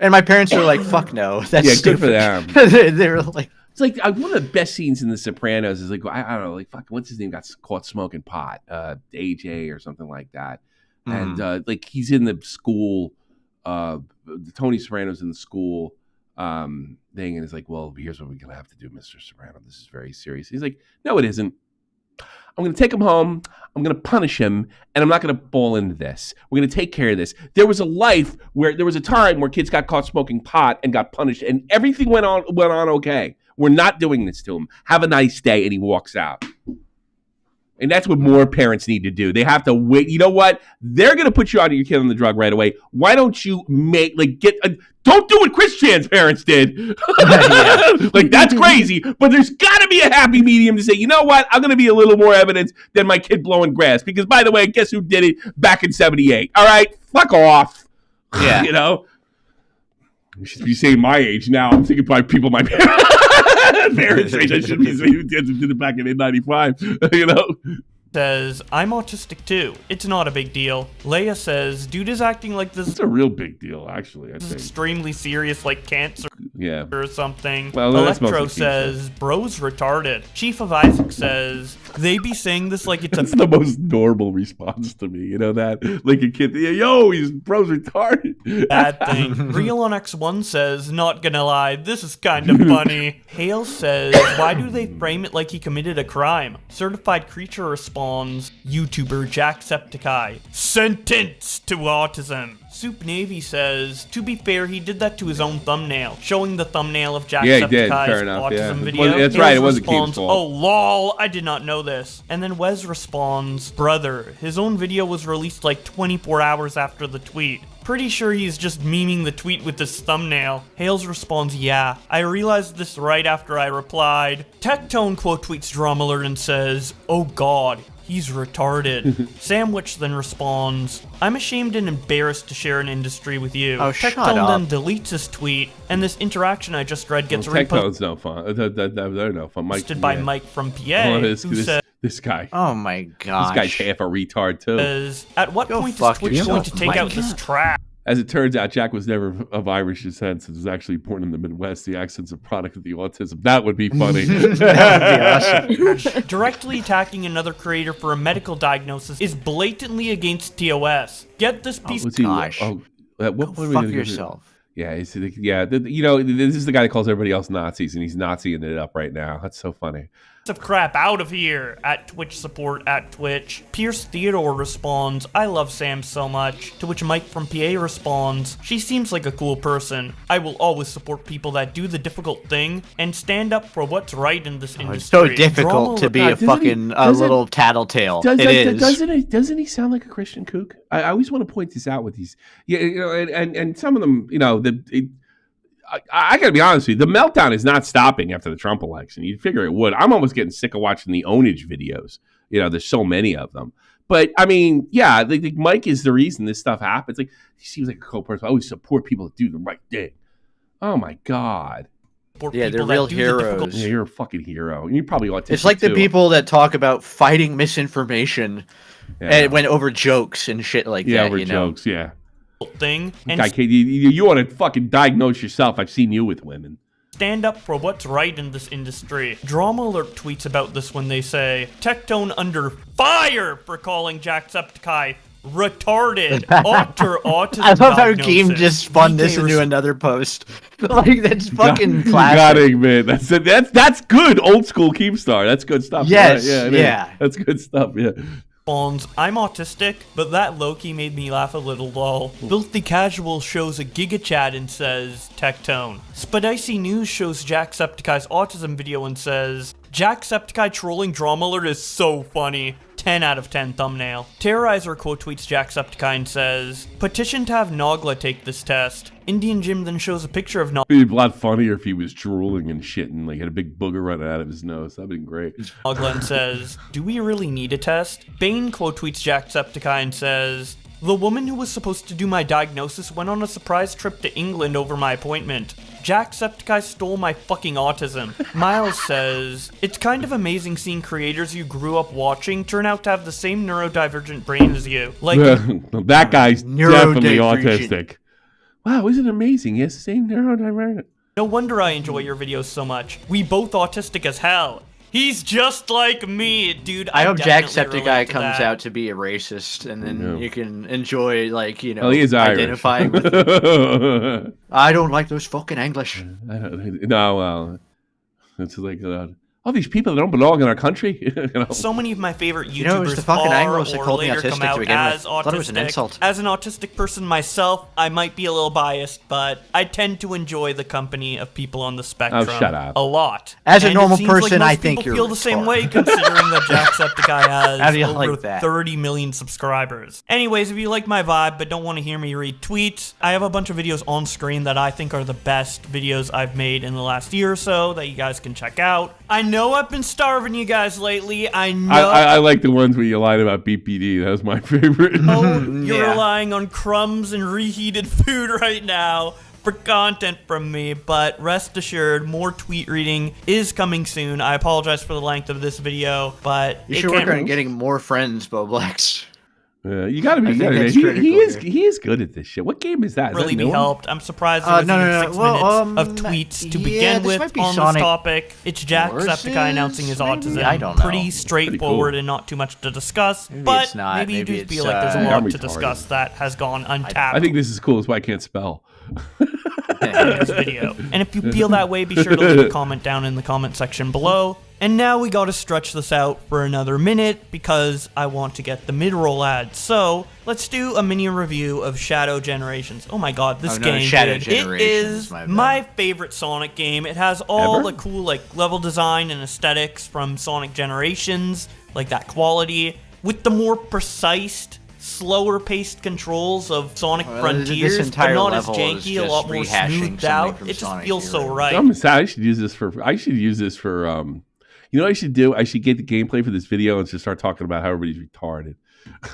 D: And my parents were like, fuck no. That's stupid.
B: Good for them.
D: They were like,
B: it's like one of the best scenes in The Sopranos is like, I don't know, like fuck, what's his name got caught smoking pot, AJ or something like that, and like he's in the school, Tony Soprano's in the school thing, and it's like, well, here's what we're gonna have to do, Mr. Soprano. This is very serious. He's like, no, it isn't. I'm going to take him home. I'm going to punish him, and I'm not going to fall into this. We're going to take care of this. There was a time where kids got caught smoking pot and got punished, and everything went on okay. We're not doing this to him. Have a nice day, and he walks out. And that's what more parents need to do. They have to wait. You know what? They're going to put you on your kid on the drug right away. Why don't you don't do what Chris Chan's parents did. Like, that's crazy. But there's got to be a happy medium to say, you know what? I'm going to be a little more evidence than my kid blowing grass. Because, by the way, guess who did it back in 78? All right? Fuck off.
D: Yeah.
B: You know? You should be saying my age now. I'm thinking about people my parents' age. I should be saying who did it back in 95. You know?
J: Says, I'm autistic too. It's not a big deal. Leia says, dude is acting like this.
B: It's a real big deal, actually, I
J: is
B: think.
J: Extremely serious, like cancer or something.
B: Well,
J: Electro says, bro's retarded. Chief of Isaac says, they be saying this like it's
B: That's the most normal response to me. You know that? Like a kid, yo, bro's retarded.
J: Bad thing. Real on X1 says, not gonna lie, this is kind of funny. Hale says, why do they frame it like he committed a crime? Certified Creature responds, YouTuber Jacksepticeye, sentenced to autism. Soup Navy says, to be fair, he did that to his own thumbnail, showing the thumbnail of Jacksepticeye's autism video.
B: Well, that's right, it wasn't Keith's fault.
J: Oh, lol, I did not know this. And then Wes responds, brother, his own video was released like 24 hours after the tweet. Pretty sure he's just memeing the tweet with this thumbnail. Hales responds, yeah, I realized this right after I replied. Tectone quote tweets Drama Alert and says, oh god, he's retarded. Sandwich then responds, I'm ashamed and embarrassed to share an industry with you.
D: Oh,
J: Tectone then deletes his tweet, and this interaction I just read gets
B: Tectone's no fun. They're no fun.
J: Posted by Mike from PA, who said,
B: this guy.
D: Oh my gosh.
B: This guy's half a retard too.
J: At what point is Twitch going to take out this trash?
B: As it turns out, Jack was never of Irish descent. He was actually born in the Midwest. The accent's a product of the autism. That would be funny.
D: That would be awesome.
J: Directly attacking another creator for a medical diagnosis is blatantly against TOS. Get this piece
B: of
D: gosh.
B: What
D: fuck yourself.
B: Yeah, this is the guy that calls everybody else Nazis, and he's Naziing it up right now. That's so funny.
J: Of crap out of here at Twitch support at Twitch. Pierce Theodore responds, I love Sam so much. To which Mike from PA responds, she seems like a cool person. I will always support people that do the difficult thing and stand up for what's right in this industry.
D: It's so difficult to be a fucking little tattletale.
B: Doesn't he sound like a Christian kook? I always want to point this out with these, and some of them, I got to be honest with you. The meltdown is not stopping after the Trump election. You'd figure it would. I'm almost getting sick of watching the ownage videos. There's so many of them. But I mean, yeah, Mike is the reason this stuff happens. Like, he seems like a cool person. I always support people that do the right thing. Oh my God.
D: Yeah, they're real heroes.
B: Yeah, you're a fucking hero. You probably autistic.
D: It's like the people that talk about fighting misinformation and when over jokes and shit like that.
B: Yeah, over jokes. Yeah.
J: Thing.
B: And you want to fucking diagnose yourself. I've seen you with women.
J: Stand up for what's right in this industry. Drama Alert tweets about this when they say, Tectone under fire for calling Jacksepticeye retarded. Autism
D: I love how Game just spun this into another post. Like, that's fucking classic.
B: Got it, man. That's good. Old school Keemstar. That's good stuff.
D: Yes,
B: right?
D: yeah.
B: That's good stuff, yeah.
J: I'm autistic, but that Loki made me laugh a little lol. Filthy Casual shows a Giga Chat and says, Tectone. Spicy News shows Jacksepticeye's autism video and says, Jacksepticeye trolling Drama Alert is so funny. 10 out of 10 thumbnail. Terrorizer quote tweets Jacksepticeye and says, petition to have Nogla take this test. Indian Jim then shows a picture of Nogla.
B: It'd be a lot funnier if he was drooling and shitting, like had a big booger running out of his nose. That'd be great.
J: Nogla and says, do we really need a test? Bane quote tweets Jacksepticeye and says, the woman who was supposed to do my diagnosis went on a surprise trip to England over my appointment. Jacksepticeye stole my fucking autism. Miles says, it's kind of amazing seeing creators you grew up watching turn out to have the same neurodivergent brain as you. Like,
B: that guy's definitely autistic. Wow, isn't it amazing? He has the same neurodivergent.
J: No wonder I enjoy your videos so much. We both autistic as hell. He's just like me, dude.
D: I hope Jacksepticeye comes out to be a racist, and then you can enjoy, like, he is identifying with him. I don't like those fucking English.
B: No, well, it's like all these people that don't belong in our country.
J: So many of my favorite YouTubers
D: it was the fucking Anglos that called me
J: later come
D: autistic
J: out
D: to begin with.
J: as
D: I thought it was an insult.
J: As an autistic person myself, I might be a little biased, but I tend to enjoy the company of people on the spectrum
B: shut up.
J: a lot.
D: As a
J: And
D: normal
J: it seems like
D: person,
J: most
D: I think
J: people
D: you're
J: feel the same way, considering that Jacksepticeye has
D: How do you
J: over
D: like that?
J: 30 million subscribers. Anyways, if you like my vibe but don't want to hear me read tweets, I have a bunch of videos on screen that I think are the best videos I've made in the last year or so that you guys can check out. I know I've been starving you guys lately. I know.
B: I like the ones where you lied about BPD. That was my favorite.
J: Oh, you're relying on crumbs and reheated food right now for content from me, but rest assured, more tweet reading is coming soon. I apologize for the length of this video, but
D: you should work on getting more friends, Boblex.
B: You gotta be good. He is good at this shit. What game is that?
J: Really be helped. I'm surprised there was 6 minutes of tweets to begin with on this topic. It's Jacksepticeye announcing his autism.
D: I don't know.
J: Pretty straightforward and not too much to discuss. But maybe you do feel like there's a lot to discuss that has gone untapped.
B: I think this is cool. That's why I can't spell.
J: in this video. And if you feel that way, be sure to leave a comment down in the comment section below. And now we gotta stretch this out for another minute because I want to get the mid-roll ads. So let's do a mini review of Shadow Generations. Oh my god, this game,
D: Shadow
J: it
D: Generations,
J: is my favorite Sonic game. It has all the cool level design and aesthetics from Sonic Generations, like that quality, with the more precise, slower paced controls of Sonic Frontiers, but not as janky, a lot more smoothed out. It just feels so right.
B: I'm sad. I should use this for you know what I should do? I should get the gameplay for this video and just start talking about how everybody's retarded.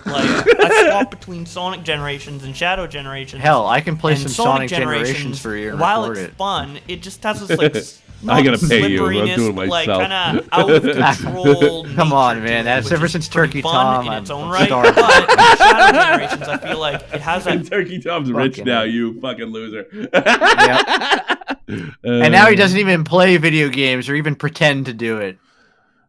J: I swap between Sonic Generations and Shadow Generations.
D: Hell, I can play some Sonic Generations for you and
J: while
D: record
J: it's fun, it just has this
B: I gotta pay you. I'm doing it myself.
J: Kind of out of control.
D: Come on, man. That's ever since Turkey Tom.
J: In its own right, but Shadow Generations, I feel like it has a
B: Turkey Tom's rich now. You fucking loser.
D: And now he doesn't even play video games or even pretend to do it.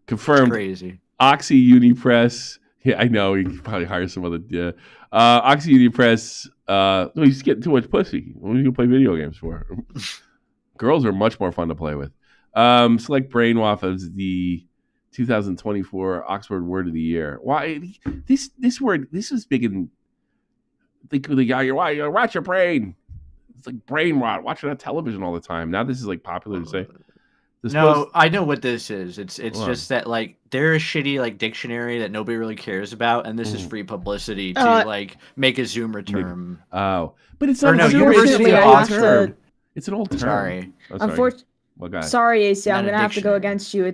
B: Confirmed.
D: It's crazy.
B: Oxy Unipress. Yeah, I know. You can probably hire some other. Yeah. Oxy Unipress. No, he's just getting too much pussy. What are you gonna play video games for? Girls are much more fun to play with. Select Brainwaff as the 2024 Oxford Word of the Year. Why this word? This is big in. Think of the guy. You watch your brain. It's like brain rot. Watching on television all the time. Now this is like popular to say.
D: I know what this is. It's just that like they're a shitty like dictionary that nobody really cares about, and this is free publicity to like make a Zoomer term.
B: Oh, but it's not
D: University of Oxford.
B: It's an old term.
D: Sorry.
B: Oh, sorry. Well, God.
C: Sorry, AC, I'm
D: Not a
C: gonna have to go
D: dictionary.
C: against you.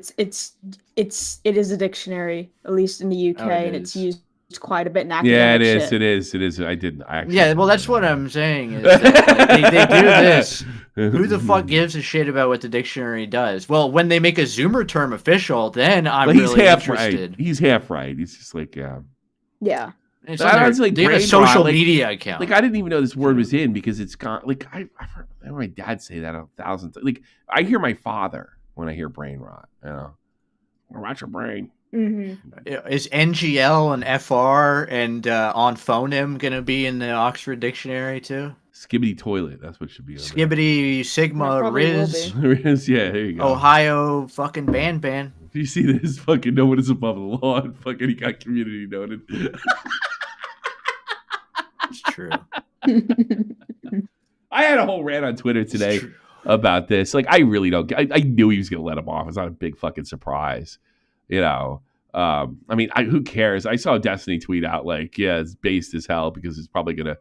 C: It is a dictionary, at least in the UK,
D: Oh, it
C: and it's
D: is.
C: used quite a bit in
B: Yeah,
C: academic
B: it is.
C: shit.
B: It is. It is. I actually.
D: Yeah, well, that's what I'm saying. Is that they do this. Who the fuck gives a shit about what the dictionary does? Well, when they make a Zoomer term official, then I'm
B: Well, he's
D: really
B: half
D: interested.
B: right. He's half right. He's just like, yeah.
C: Yeah.
D: It's
B: I
D: on
B: was like,
D: they have a
B: brain
D: social
B: rot, like-
D: media account.
B: Like I didn't even know this word was in because it's gone. Like I've heard my dad say that 1,000 times. Like I hear my father when I hear brain rot. You know, rot your brain.
C: Mm-hmm.
D: Is NGL and FR and on phoneme gonna be in the Oxford Dictionary too?
B: Skibbity toilet. That's what should be.
D: Skibbity
C: That
D: Sigma
C: probably will
D: Riz
B: Riz. Yeah, there you go.
D: Ohio fucking ban.
B: You see this? Fucking no one is above the law. And fucking he got community noted.
D: It's true.
B: I had a whole rant on Twitter today about this. Like, I really don't. I knew he was going to let him off. It's not a big fucking surprise, you know. I mean, who cares? I saw Destiny tweet out like, "Yeah, it's based as hell because it's probably gonna."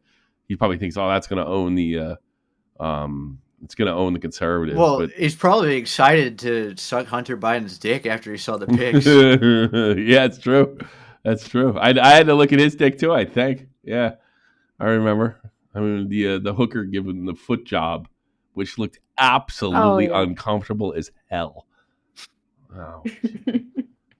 B: He probably thinks, "Oh, that's gonna own the, it's gonna own the conservatives."
D: Well,
B: but
D: he's probably excited to suck Hunter Biden's dick after he saw the pics.
B: yeah, it's true. That's true. I had to look at his dick too. I think. Yeah, I remember. I mean, the hooker giving the foot job, which looked absolutely uncomfortable as hell. Oh,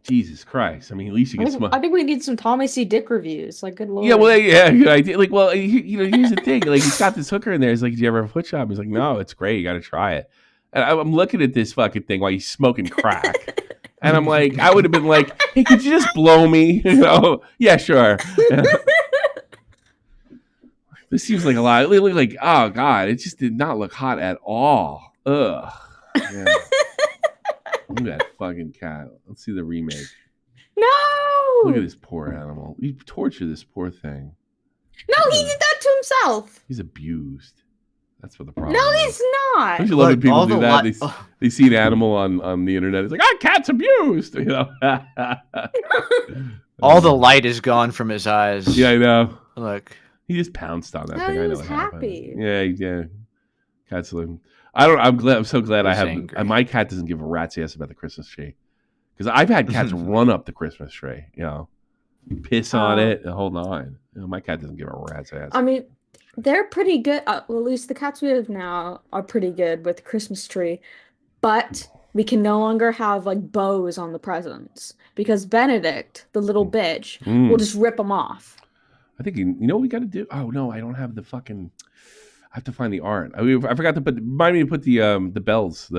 B: Jesus Christ! I mean, at least you get
C: I think we need some Tommy C. Dick reviews. Like, good lord.
B: Yeah, well, yeah, good idea. Like, well, you know, here's the thing. Like, he's got this hooker in there. He's like, "Did you ever have a foot job?" He's like, "No, it's great. You got to try it." And I'm looking at this fucking thing while he's smoking crack, and I'm like, I would have been like, "Hey, could you just blow me?" You know? Yeah, sure. This seems like a lot. Like, oh god, it just did not look hot at all. Ugh. Yeah. Look at that fucking cat. Let's see the remake.
C: No!
B: Look at this poor animal. You torture this poor thing.
C: No, he did that to himself.
B: He's abused. That's what the problem
C: No,
B: is.
C: he's not.
B: Don't you love when people do that? They see an animal on the internet. It's like, cat's abused. You know.
D: All the light is gone from his eyes.
B: Yeah, I know.
D: Look.
B: He just pounced on that
C: No,
B: thing.
C: he
B: I know
C: was
B: what
C: happy.
B: happened. Yeah. Cat's living. I'm so glad I have.
D: angry.
B: My cat doesn't give a rat's ass about the Christmas tree. Because I've had cats run up the Christmas tree, you know, piss on it, the whole nine. You know, my cat doesn't give a rat's ass.
C: I mean, they're pretty good. Well, at least the cats we have now are pretty good with the Christmas tree. But we can no longer have like bows on the presents because Benedict, the little bitch, will just rip them off.
B: I think you know what we got to do. Oh no, I don't have the fucking. I have to find the art. I forgot to put. Remind me to put the bells.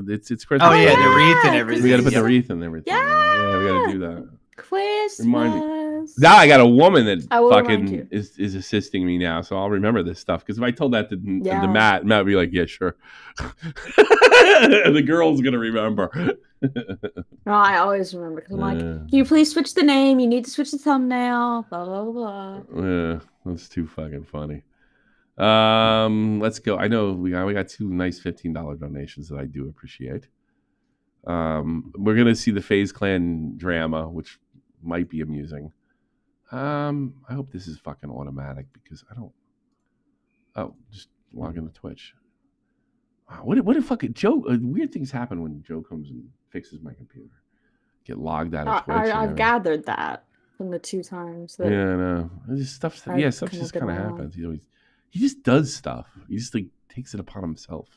B: It's Christmas.
D: Oh yeah, the wreath and everything.
B: We got to put the wreath and everything.
C: Yeah,
B: we got to do that.
C: Christmas.
B: Remind me. Now I got a woman that
C: remind
B: fucking is assisting me now, so I'll remember this stuff. Because if I told that to Matt would be like, "Yeah, sure." The girl's gonna remember.
C: No, I always remember because I'm like, "Can you please switch the name? You need to switch the thumbnail." Blah blah blah.
B: Yeah, that's too fucking funny. Let's go. I know we got two nice $15 donations that I do appreciate. We're gonna see the FaZe Clan drama, which might be amusing. I hope this is fucking automatic because I don't. Oh, just log into Twitch. Wow, what if fucking Joe? Weird things happen when Joe comes and fixes my computer. Get logged out of Twitch.
C: I've gathered that from the 2 times. That
B: yeah, no, just stuff. Yeah, stuff just kind of happens. He just does stuff. He just like takes it upon himself.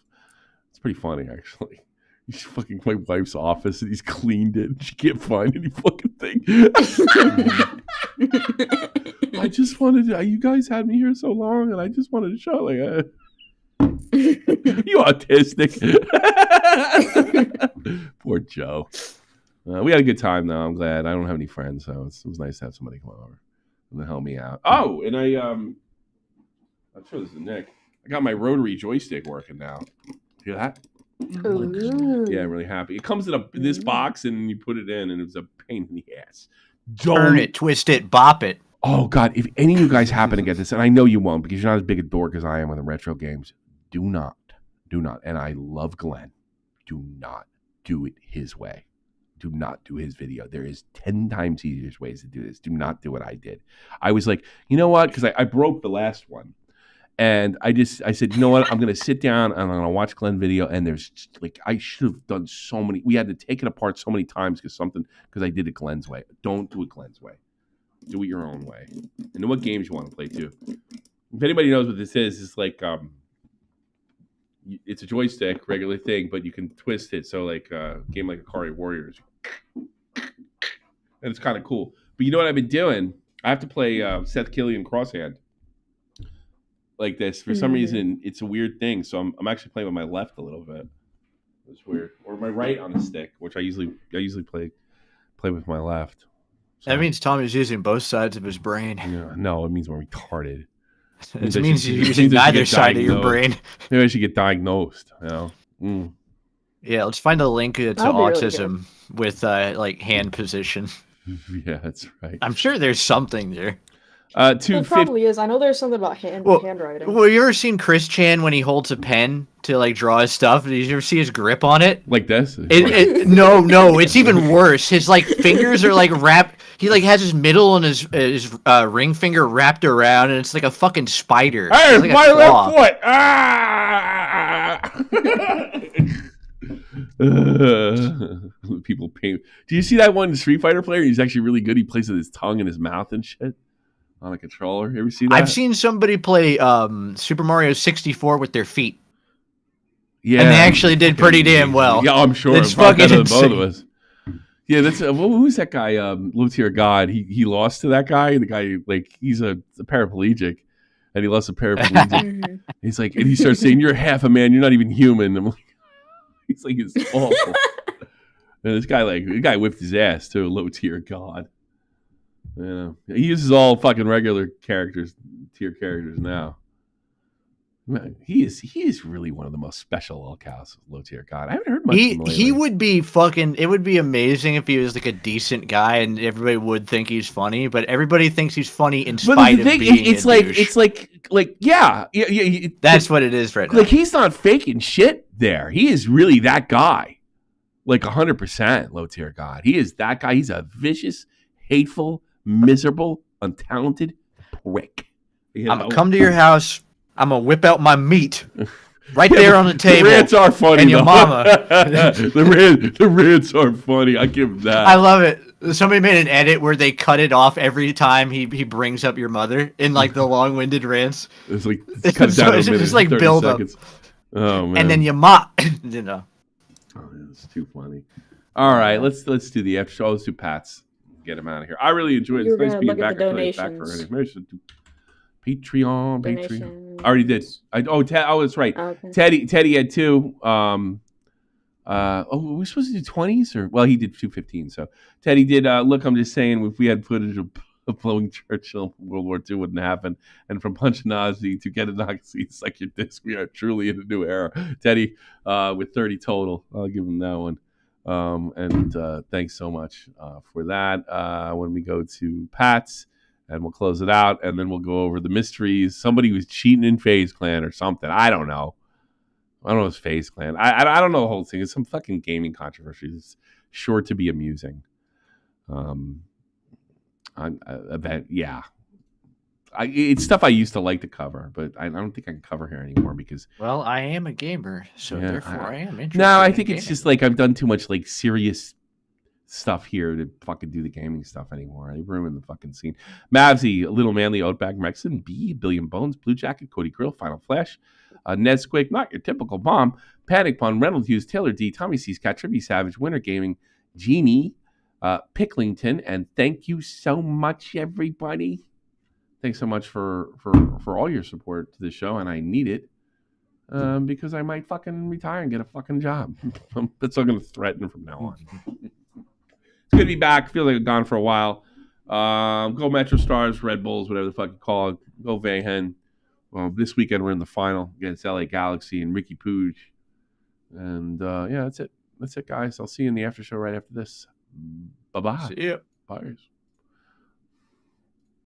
B: It's pretty funny actually. He's fucking my wife's office and he's cleaned it and she can't find any fucking thing. I just wanted to, you guys had me here so long and I just wanted to show like you autistic. Poor Joe. We had a good time though. I'm glad. I don't have any friends, so it was nice to have somebody come over and help me out. Oh, and I'm sure this is Nick. I got my rotary joystick working now. Hear that?
C: Ooh.
B: Yeah, I'm really happy. It comes in this box and you put it in and it's a pain in the ass.
D: Turn it, twist it, bop it.
B: Oh God, if any of you guys happen to get this, and I know you won't because you're not as big a dork as I am with the retro games, do not, and I love Glenn, do not do it his way. Do not do his video. There is 10 times easier ways to do this. Do not do what I did. I was like, you know what? Because I broke the last one. And I said, you know what? I'm going to sit down and I'm going to watch Glenn video. And there's like, I should have done so many. We had to take it apart so many times because I did it Glenn's way. Don't do it Glenn's way. Do it your own way. And know what games you want to play too. If anybody knows what this is, it's like, it's a joystick, regular thing, but you can twist it. So like a game like Akari Warriors. And it's kind of cool. But you know what I've been doing? I have to play Seth Killian Crosshand. Like this for some reason it's a weird thing, so I'm actually playing with my left a little bit. It's weird, or my right on the stick, which I usually play with my left. So,
D: that means Tommy's using both sides of his brain.
B: No, it means we're retarded.
D: It means you're using neither side of your brain.
B: Maybe I should get diagnosed.
D: Yeah, let's find a link to autism really with like hand position.
B: Yeah, that's right.
D: I'm sure there's something there.
C: There probably is. I know there's something about handwriting.
D: Well, you ever seen Chris Chan when he holds a pen to like draw his stuff? Did you ever see his grip on it?
B: Like this?
D: No, it's even worse. His like fingers are like wrapped. He like has his middle and his ring finger wrapped around, and it's like a fucking spider.
B: Hey,
D: like
B: my left foot! People paint. Do you see that one Street Fighter player? He's actually really good. He plays with his tongue in his mouth and shit on a controller. You ever seen that?
D: I've seen somebody play Super Mario 64 with their feet.
B: Yeah,
D: and they actually did pretty damn well.
B: Yeah, I'm sure.
D: It's fucking insane.
B: Both of us. Yeah, that's who's that guy? Low tier God. He lost to that guy. The guy, like, he's a paraplegic, and he lost a paraplegic. He's like, and he starts saying, "You're half a man. You're not even human." I'm like, he's like, it's awful. And this guy whipped his ass too. Low tier God. Yeah, he uses all fucking regular tier characters now. Man, he is really one of the most special lolcows. Low tier God. I haven't heard much from him lately.
D: He would be fucking. It would be amazing if he was like a decent guy and everybody would think he's funny. But everybody thinks he's funny in spite of being
B: it's
D: a
B: like
D: douche.
B: it's like yeah.
D: That's what it is right now.
B: Like he's not faking shit there. He is really that guy. Like 100% low tier God. He is that guy. He's a vicious, hateful, miserable, untalented prick.
D: I'm gonna come to your house. I'm gonna whip out my meat right there on the table.
B: The rants are funny,
D: and your mama.
B: the rants are funny. I give him that.
D: I love it. Somebody made an edit where they cut it off every time he brings up your mother in like the long-winded rants.
B: It's like cut down a minute,
D: just like build
B: seconds. Oh man!
D: And then your mom, you know.
B: Oh, it's too funny. All right, let's do the after show. Let's do Pat's. Get him out of here. I really enjoyed it. It's nice being back. Patreon. I already did. That's right. Okay. Teddy had 2. We're supposed to do 20s or he did 215. So Teddy did. Look, I'm just saying, if we had footage of blowing Churchill, World War II wouldn't happen. And from Punch Nazi to Get a Nazi, suck your disc. We are truly in a new era. Teddy with 30 total. I'll give him that one. And thanks so much for that. When we go to Pat's, and we'll close it out, and then we'll go over the mysteries. Somebody was cheating in FaZe Clan or something. I don't know. It's FaZe Clan. I don't know the whole thing. It's some fucking gaming controversy. It's sure to be amusing. It's stuff I used to like to cover, but I don't think I can cover here anymore because.
D: Well, I am a gamer, so therefore I am interested.
B: No, I think it's just like I've done too much like serious stuff here to fucking do the gaming stuff anymore. I ruined the fucking scene. Mavsy, Little Manly, Outback Mexan, B, Billion Bones, Blue Jacket, Cody Grill, Final Flash, Nedsquake, Not Your Typical Bomb, Panic Pun, Reynolds Hughes, Taylor D, Tommy C's Cat, Trippy Savage, Winter Gaming, Genie, Picklington, and thank you so much, everybody. Thanks so much for all your support to the show, and I need it because I might fucking retire and get a fucking job. That's what I'm going to threaten from now on. It's good to be back. Feel like I've gone for a while. Go Metro Stars, Red Bulls, whatever the fuck you call it. Go Vayhen. Well, this weekend we're in the final against LA Galaxy and Ricky Pooj. And that's it. That's it, guys. I'll see you in the after show right after this. Bye-bye.
D: See ya.
B: Bye.